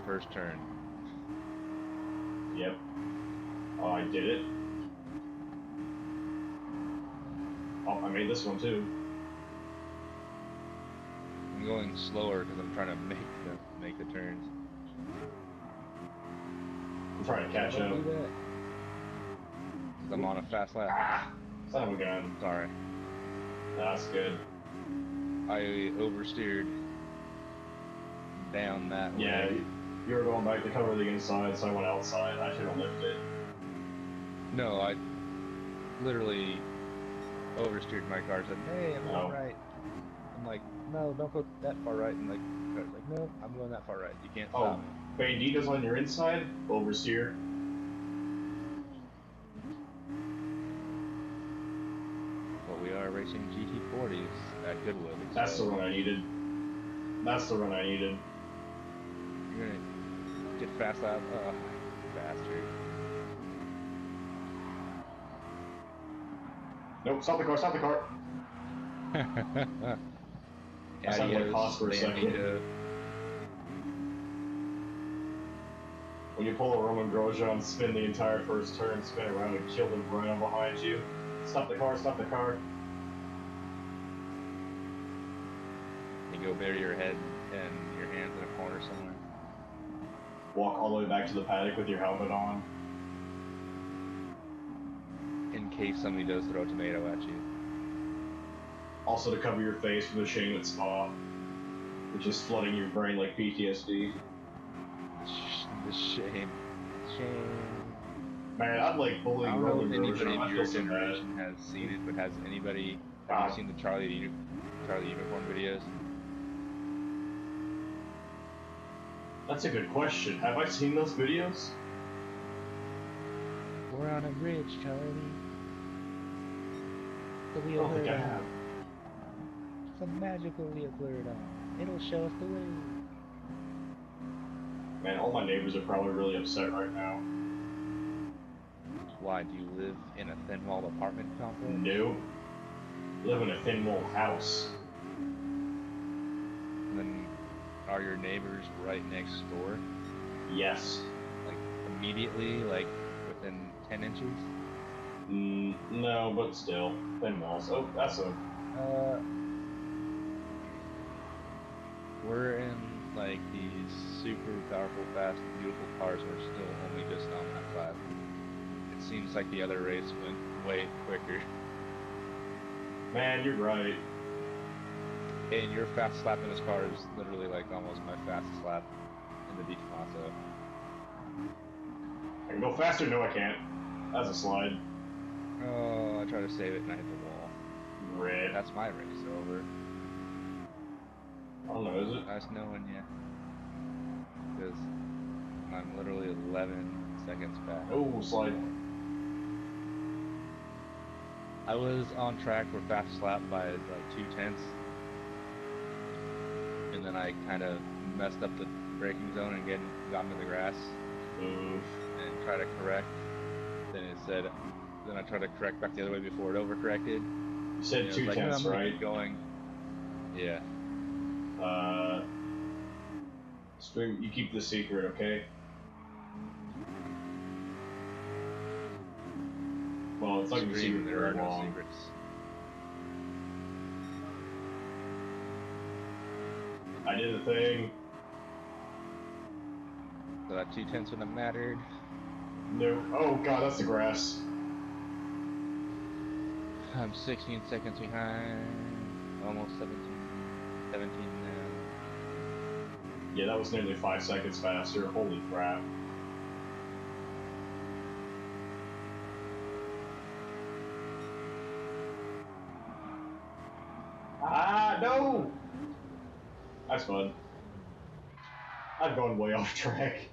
first turn. Yep. Oh, I did it. Oh, I made this one too. I'm going slower because I'm trying to make the turns. I'm trying to catch up. Because I'm on a fast lap. Ah, son of a gun. Sorry. That's good. I oversteered down that way. Yeah, you were going back to cover the inside, so I went outside. I should have lifted. No, I literally oversteered my car. Said, "Hey, I'm going right." I'm like, "No, don't go that far right." And like, I was like, "No, I'm going that far right. You can't stop me." Bandito's on your inside, oversteer. But we are racing GT40s at Goodwood. That's the run I needed. That's the run I needed. You're gonna get fast lap. Oh, bastard. Nope, stop the car, stop the car. I sounded like Haas for a second. When you pull a Roman Grosjean, spin the entire first turn, spin around and kill the Bruno behind you. Stop the car, stop the car. You go bury your head and your hands in a corner somewhere. Walk all the way back to the paddock with your helmet on. In case somebody does throw a tomato at you. Also to cover your face with a shame at Spa, which is flooding your brain like PTSD. The shame. Man, I'm like bullying Roman Grosjean. Anybody of your generation has seen it, but has anybody have you seen the Charlie Unicorn videos? That's a good question. Have I seen those videos? We're on a bridge, Charlie. The I wheel don't think I have. It's a magical wheel cleared on. It'll show us the way. Man, all my neighbors are probably really upset right now. Why, do you live in a thin-walled apartment complex? No. Live in a thin-walled house. And then, are your neighbors right next door? Yes. Like, immediately, like, within 10 inches? No, but still. Thin walls. Oh, that's a... We're in, like, these super powerful, fast, and beautiful cars. We're still only just on that class. It seems like the other race went way quicker. Man, you're right. And your fastest lap in this car is literally, like, almost my fastest lap in the Tommaso. I can go faster? No, I can't. That's a slide. Oh, I try to save it and I hit the wall. Red. That's my race over. I don't know, is it? Nice knowing you. Because I'm literally 11 seconds back. Oh, slide. I was on track for fastest lap by like 2/10, and then I kind of messed up the braking zone and got into the grass. Oof. And try to correct. Then I tried to correct back the other way before it overcorrected. You said 2/10, right? Going. Yeah. Stream, you keep the secret, okay? Well, it's not gonna be secret There are very no long. secrets. I did the thing. So that 2/10 wouldn't have mattered. No. Oh god, that's the grass. I'm 16 seconds behind. Almost 17 now. Yeah, that was nearly 5 seconds faster. Holy crap. Ah, no! That's fun. I've gone way off track.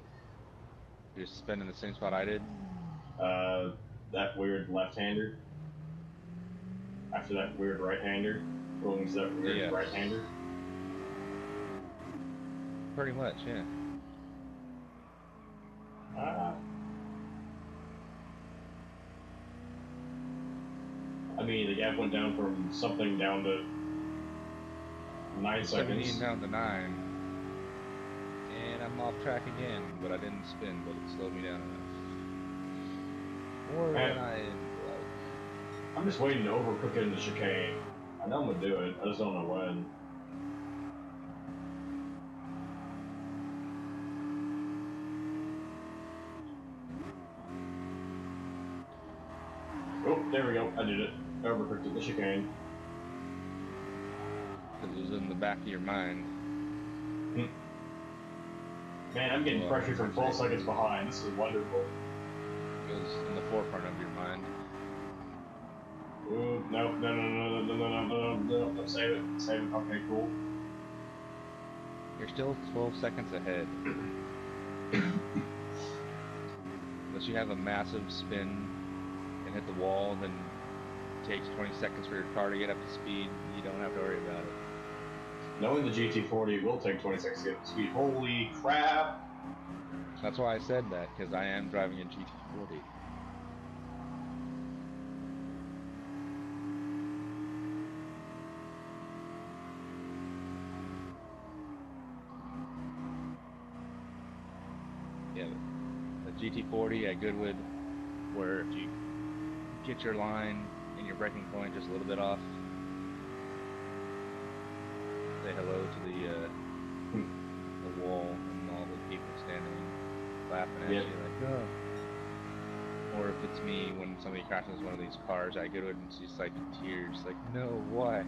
You're spinning the same spot I did? That weird left-hander. After that weird right-hander. Rolling to that weird right-hander. Pretty much, yeah. I mean, the gap went down from something down to 9 17 seconds. down to 9. And I'm off track again, but I didn't spin, but it slowed me down enough. More than I like. I'm just waiting to overcook it in the chicane. I know I'm gonna do it, I just don't know when. Oh, there we go, I did it. I overcooked it in the chicane. Because it was in the back of your mind. Man, I'm getting pressure from 12 seconds behind. This is wonderful. It was in the forefront of your mind. Ooh, no, save it, okay, cool. You're still 12 seconds ahead. Unless you have a massive spin and hit the wall, then it takes 20 seconds for your car to get up to speed, you don't have to worry about it. Knowing the GT40, it will take 20 seconds to get up to speed. Holy crap! That's why I said that, because I am driving a GT40. Yeah, the GT40 at Goodwood, where if you get your line and your braking point just a little bit off, say hello to the wall and all the people standing laughing at you like, oh. Or if it's me when somebody crashes one of these cars, I go to it and it's just like tears, like, no, why?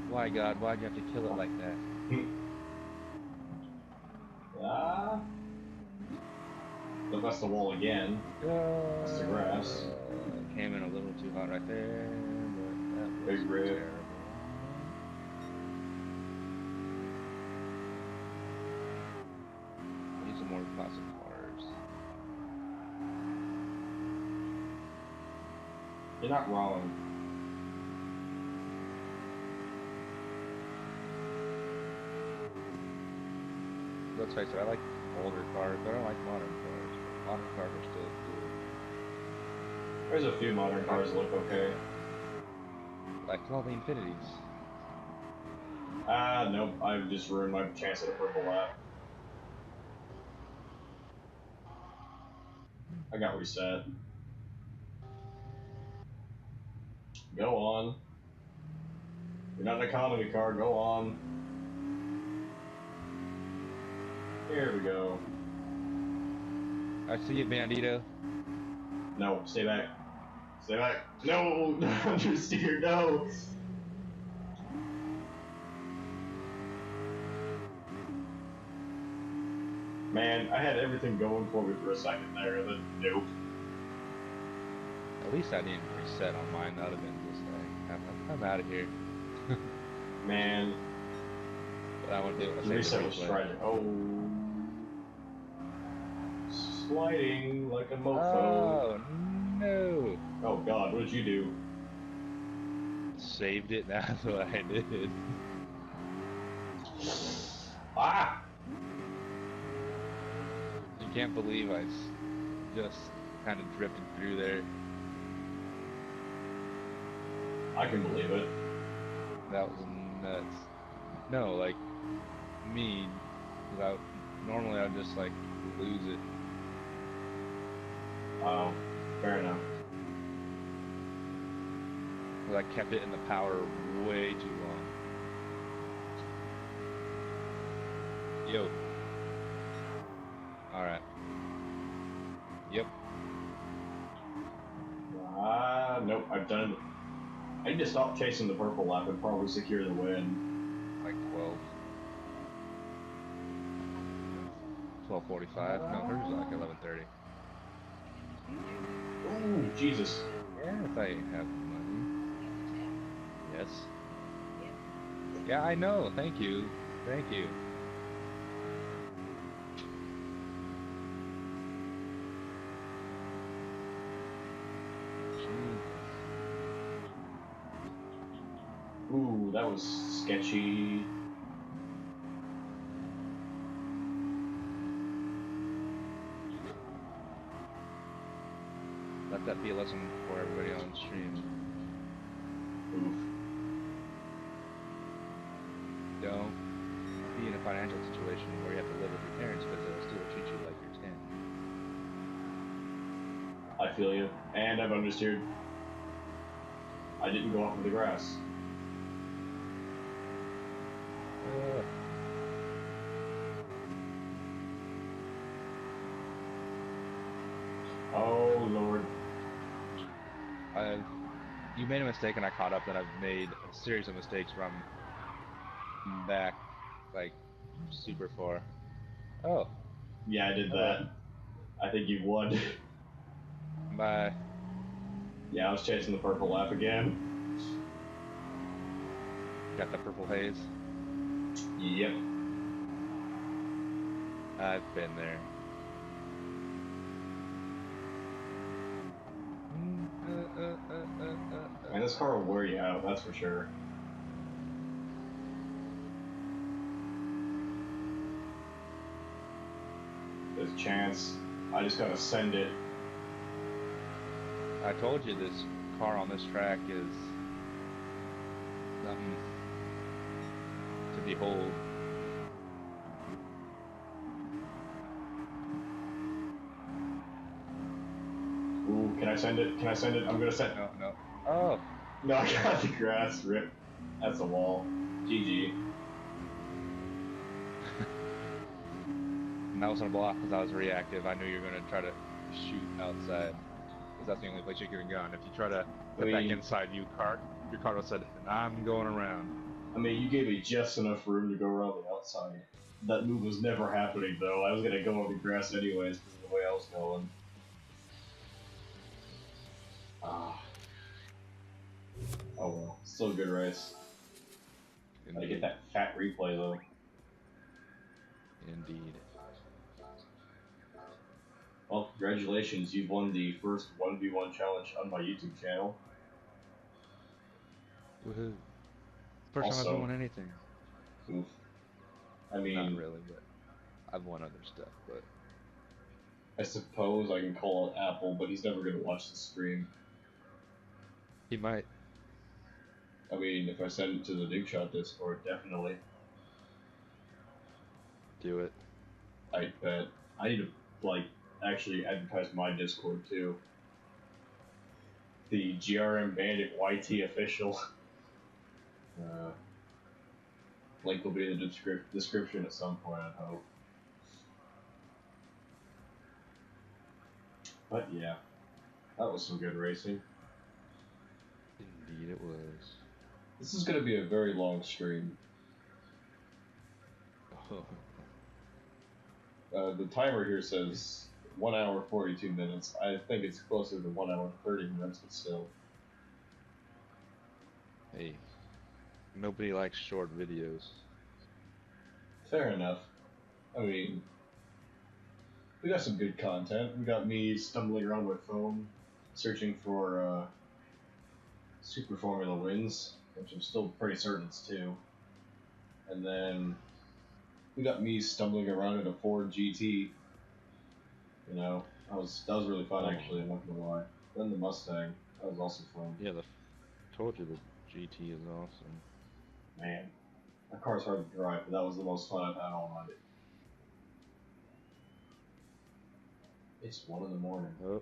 Why, God? Why'd you have to kill it like that? Don't bust the wall again. That's the grass. Came in a little too hot right there, but that was Big rip. terrible. Need some more classic cars. You're not wrong. Let's face it, I like older cars, but I don't like modern cars. Modern cars are still cool. There's a few modern cars that look okay. Like all the Infinities. Nope, I've just ruined my chance at a purple lap. I got reset. Go on. You're not an economy car, go on. Here we go. I see you, Bandito. No, stay back. Stay back. No! Understeer, no! Man, I had everything going for me for a second there, and then nope. At least I didn't reset on mine. That would have been just like, I'm out of here. Man. But I want to The reset was tragic. Oh. Sliding like a mofo. Oh, no. Oh god, what did you do? Saved it, that's what I did. Ah! I can't believe I just kind of drifted through there. I can believe it. That was nuts. No, like, me, normally I'd just, like, lose it. Oh, fair enough. Because I kept it in the power way too long. Yo. Alright. Yep. Nope, I've done it. I need to stop chasing the purple lap and probably secure the win. Like 12:45. No, hers is like 11:30. Ooh, Jesus. Yeah, if I have money. Yes. Yeah, I know. Thank you. Thank you. Ooh, that was sketchy. let that be a lesson for everybody on stream. Oof. Don't be in a financial situation where you have to live with your parents because they'll still treat you like you're 10. I feel you. And I've understeered. I didn't go off in the grass. Oh, Lord. You made a mistake and I caught up, and I've made a series of mistakes where I'm back, like, super far. Oh. Yeah, I did that. I think you won. Bye. Yeah, I was chasing the purple lap again. Got the purple haze. Yep. I've been there. Man, this car will wear you out, that's for sure. There's a chance. I just gotta send it. I told you this car on this track is something to behold. Ooh, can I send it? Can I send it? I'm gonna send. No, no. Oh. No, I got the grass. Rip. That's a wall. GG. And that was on a block because I was reactive. I knew you were going to try to shoot outside because that's the only place you could have gone. If you try to put back inside, your car would have said, I'm going around. I mean, you gave me just enough room to go around the outside. That move was never happening, though. I was going to go on the grass anyways because of the way I was going. Ah. Oh well. Still a good race. Gotta get that fat replay, though. Indeed. Well, congratulations, you've won the first 1v1 challenge on my YouTube channel. Woohoo. First time I've won anything. Oof. I mean... Not really, but I've won other stuff, but... I suppose I can call it Apple, but he's never gonna watch the stream. He might. I mean, if I send it to the Duke Shot Discord, definitely. Do it. I bet. I need to, like, actually advertise my Discord too. The GRM Bandit YT official. Link will be in the description at some point, I hope. But yeah, that was some good racing. Indeed it was. This is going to be a very long stream. The timer here says 1 hour 42 minutes. I think it's closer to 1 hour 30 minutes, but still. Hey, nobody likes short videos. Fair enough. I mean, we got some good content. We got me stumbling around my phone, searching for Super Formula wins, which I'm still pretty certain it's 2. And then we got me stumbling around in a Ford GT. You know, that was really fun actually, I'm not gonna lie. Then the Mustang, that was also fun. Yeah, told you the GT is awesome. Man, that car's hard to drive, but that was the most fun I've had all night. It's 1 in the morning. Oh.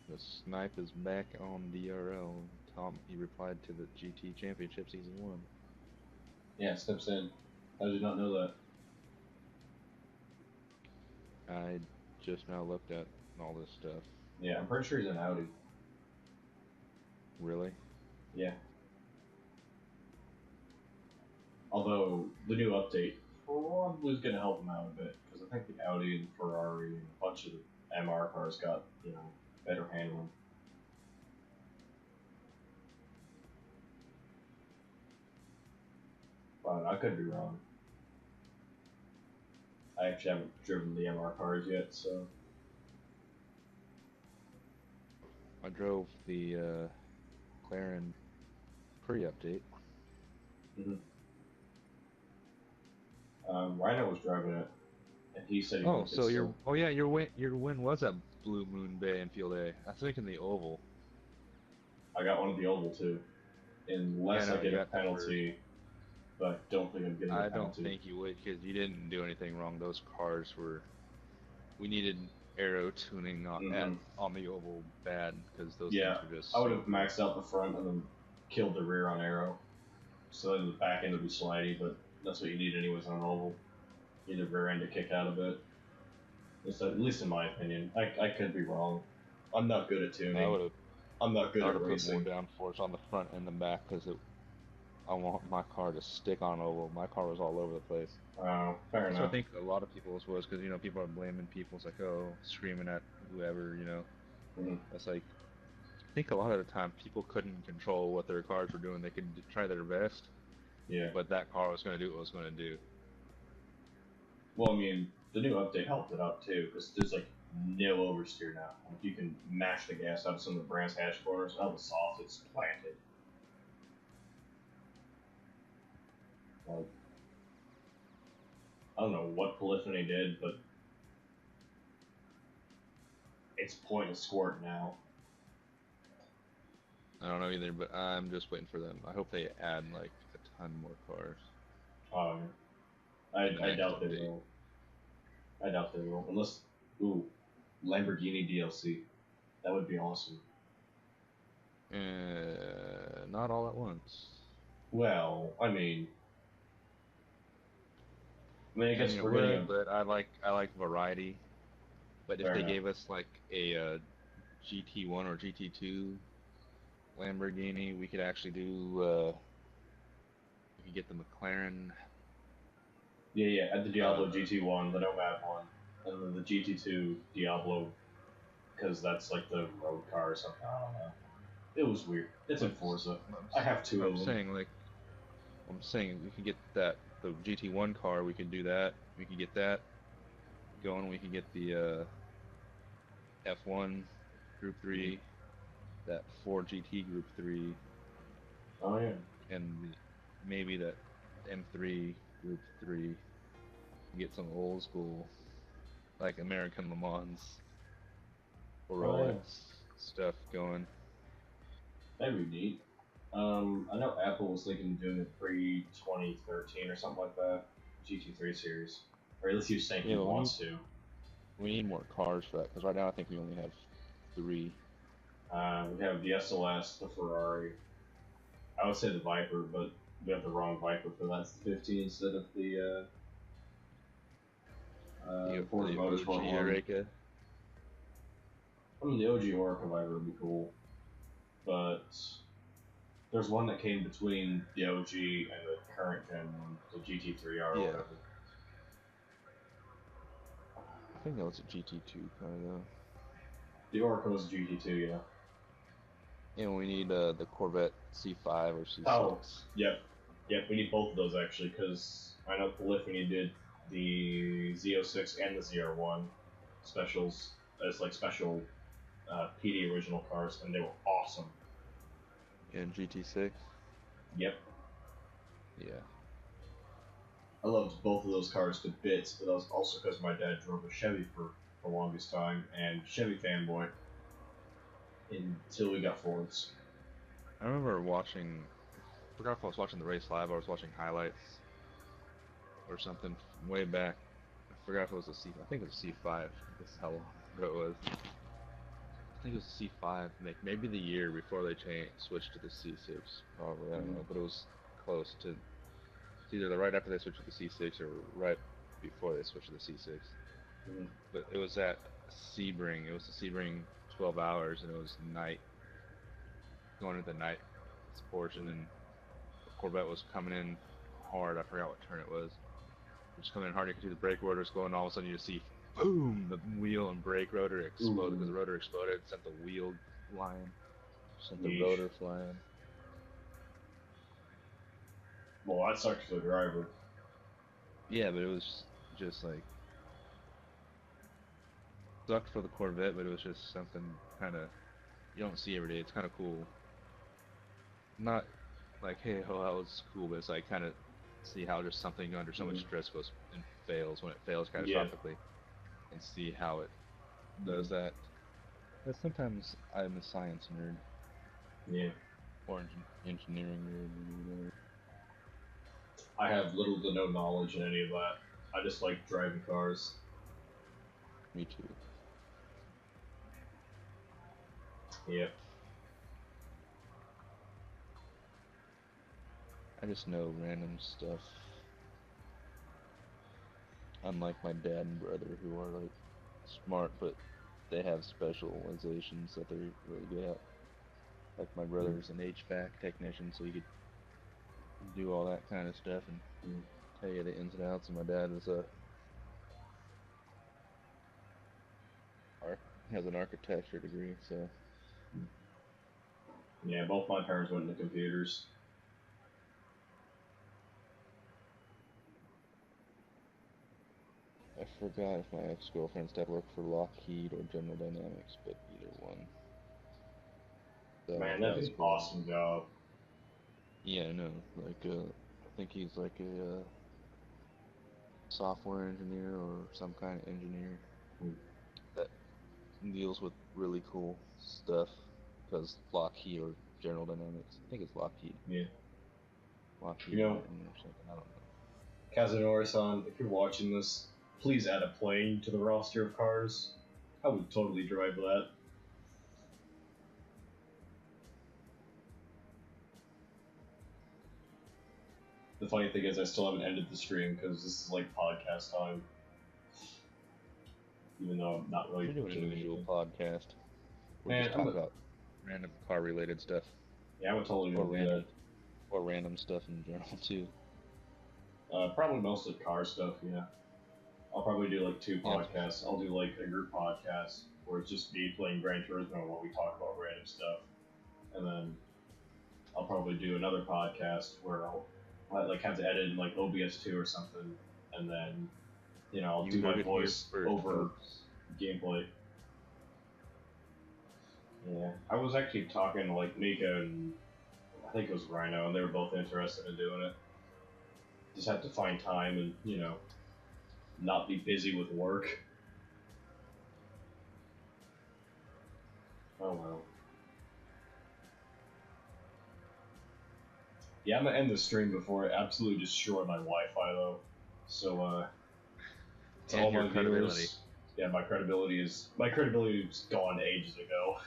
The snipe is back on DRL. Tom, he replied to the GT Championship Season 1. Yeah, steps in. How did you not know that? I just now looked at all this stuff. Yeah, I'm pretty sure he's an Audi. Really? Yeah. Although, the new update probably is going to help him out a bit, because I think the Audi and Ferrari and a bunch of the MR cars got, you know, better handling. But I could be wrong. I actually haven't driven the MR cars yet, so... I drove the McLaren pre-update. Mm-hmm. Rhino was driving it, and he said he so your win was at Blue Moon Bay and Field A. I think in the Oval. I got one at the Oval too. Yeah, Unless I no, you get a got the first. penalty, but I don't think I'm getting a I don't penalty. think you would because you didn't do anything wrong. Those cars were. We needed aero tuning Mm-hmm. on the Oval bad because those things Yeah, were just I would so have good. maxed out the front and then killed the rear on aero. So then the back end would be slidey, but that's what you need anyways on an oval. You need the rear end to kick out a bit. At least in my opinion. I could be wrong. I'm not good at I tuning. would have. I'm not good I would at have put more racing. downforce on the front and the back because I want my car to stick on oval. My car was all over the place. Fair That's what I enough. think a lot of people's was because people are blaming people. It's like, oh, screaming at whoever. Mm-hmm. That's like I think a lot of the time people couldn't control what their cars were doing. They could try their best, Yeah. but that car was going to do what it was going to do. Well, I mean, the new update helped it out too, because there's like no oversteer now. Like you can mash the gas out of some of the Brands hash corners. Out of the soft, it's planted. Like, I don't know what polyphony did, but it's pointless squirt now. I don't know either, but I'm just waiting for them. I hope they add like a ton more cars Um, in the I next doubt they update. will. I doubt they will, unless Lamborghini DLC. That would be awesome. Not all at once. Well, I And guess we're getting would, a but I like variety. But if fair they enough. gave us like a GT1 or GT2 Lamborghini, we could actually do. We could get the McLaren. Yeah, at the Diablo Uh, GT1, the Nomad one, and then the GT2 Diablo, because that's like the road car or something. I don't know. It was weird. It's in I'm, Forza. I'm, I have two I'm of them. saying like I'm saying we could get the GT1 car. We could do that. We could get that going. We could get the F1 Group Mhm. 3, that 4 GT Group 3, Oh yeah. and maybe that M3 Group 3. Get some old school like American Le Mans or Oh yeah. Rolex stuff going. That'd be neat. I know Apple was thinking of doing it pre 2013 or something like that. GT3 series, or at least he was saying he Yeah, but wants to. we need more cars for that because right now I think we only have 3. We have the SLS, the Ferrari. I would say the Viper, but we have the wrong Viper for that. It's the 15 instead of the Ford The Motorsport OG one. Eureka. I mean, the OG Oracle Viper would be cool, but there's one that came between the OG and the current gen one, the GT3R or Yeah, whatever. I think that was a GT2 car though. The Oracle is GT2, yeah. And we need the Corvette C5 or Oh, C6. yep, we need both of those actually, because I know Polyphony did the Z06 and the ZR1 specials as like special PD original cars, and they were awesome. And GT6. Yep, Yeah. I loved both of those cars to bits, but that was also because my dad drove a Chevy for the longest time, and Chevy fanboy until we got Fords. I remember watching. I forgot if I was watching the race live or I was watching highlights or something from way back. I forgot if it was a C. I think it was a C5. This is how long ago it was. I think it was a C5. Maybe the year before they switched to the C6. Probably I don't Mm-hmm. know, but it was close to. It's either right after they switched to the C6 or right before they switched to the C6. Mm-hmm. But it was at Sebring. It was the Sebring 12 hours, and it was night, going to the night portion, and the Corvette was coming in hard. I forgot what turn it was. It was coming in hard. You could see the brake rotors going. All of a sudden, you just see, boom! The wheel and brake rotor exploded because Ooh, the rotor exploded. Sent the wheel flying. Sent the yeesh. rotor flying. Well, that sucks for the driver. Yeah, but it was just like sucked for the Corvette, but it was just something kind of you don't see every day. It's kind of cool. Not like, hey, oh, that was cool, but it's like kind of see how just something under so much Mm-hmm. stress goes and fails when it fails Yeah. catastrophically, and see how it Mm-hmm. does that. But sometimes I'm a science nerd Yeah. or engineering nerd. Or whatever. I have little to no knowledge in any of that. I just like driving cars. Me too. Yep. I just know random stuff. Unlike my dad and brother, who are like smart, but they have specializations that they're really good at. Like my brother's an HVAC technician, so he could do all that kind of stuff and tell you the ins and outs. And my dad is has an architecture degree, so Yeah, both my parents went into computers. I forgot if my ex-girlfriend's dad worked for Lockheed or General Dynamics, but either one. So Man, that that'd was be an cool. awesome job. Yeah, I know. Like, I think he's like a software engineer or some kind of engineer that deals with really cool stuff. Because Lockheed or General Dynamics, I think it's Lockheed. Yeah. Lockheed You know, Martin or something. I don't know. Kazunori-san, if you're watching this, please add a plane to the roster of cars. I would totally drive that. The funny thing is, I still haven't ended the stream because this is like podcast time. Even though I'm not really We're doing an unusual anything. podcast. We Man, just talk about random car-related stuff. Yeah, I would totally or do random, that. or random stuff in general too. Probably mostly car stuff, yeah. I'll probably do like 2 podcasts. I'll do like a group podcast where it's just me playing Gran Turismo while we talk about random stuff. And then I'll probably do another podcast where I'll like have to edit in like OBS 2 or something, and then I'll do my voice over gameplay. Yeah, I was actually talking to like Mika and I think it was Rhino, and they were both interested in doing it. Just have to find time and not be busy with work. Oh well. Yeah, I'm gonna end the stream before I absolutely destroy my Wi-Fi though. So to all my viewers, yeah, my credibility is gone ages ago.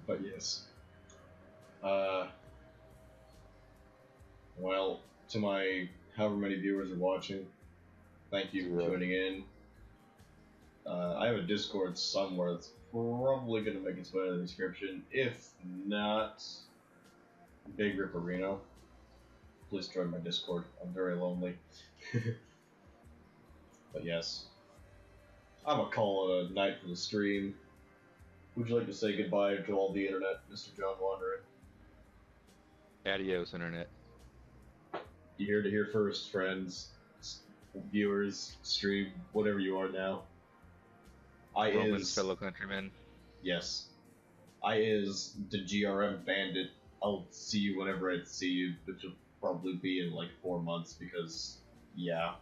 But yes. Well, to my however many viewers are watching, thank you for tuning in. I have a Discord somewhere that's probably going to make its way in the description. If not, Big Ripperino. Please join my Discord. I'm very lonely. But yes. I'm going to call it a night for the stream. Would you like to say goodbye to all the internet, Mr. John Wandering? Adios, internet. You heard it here first, friends, viewers, stream, whatever you are now. Romans, fellow countrymen. Yes. I is the GRM bandit. I'll see you whenever I see you, which will probably be in like 4 months because, yeah,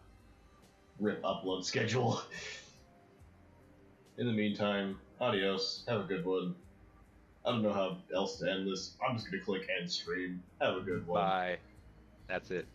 rip upload schedule. In the meantime, adios. Have a good one. I don't know how else to end this. I'm just gonna click end stream. Have a good one. Bye. That's it.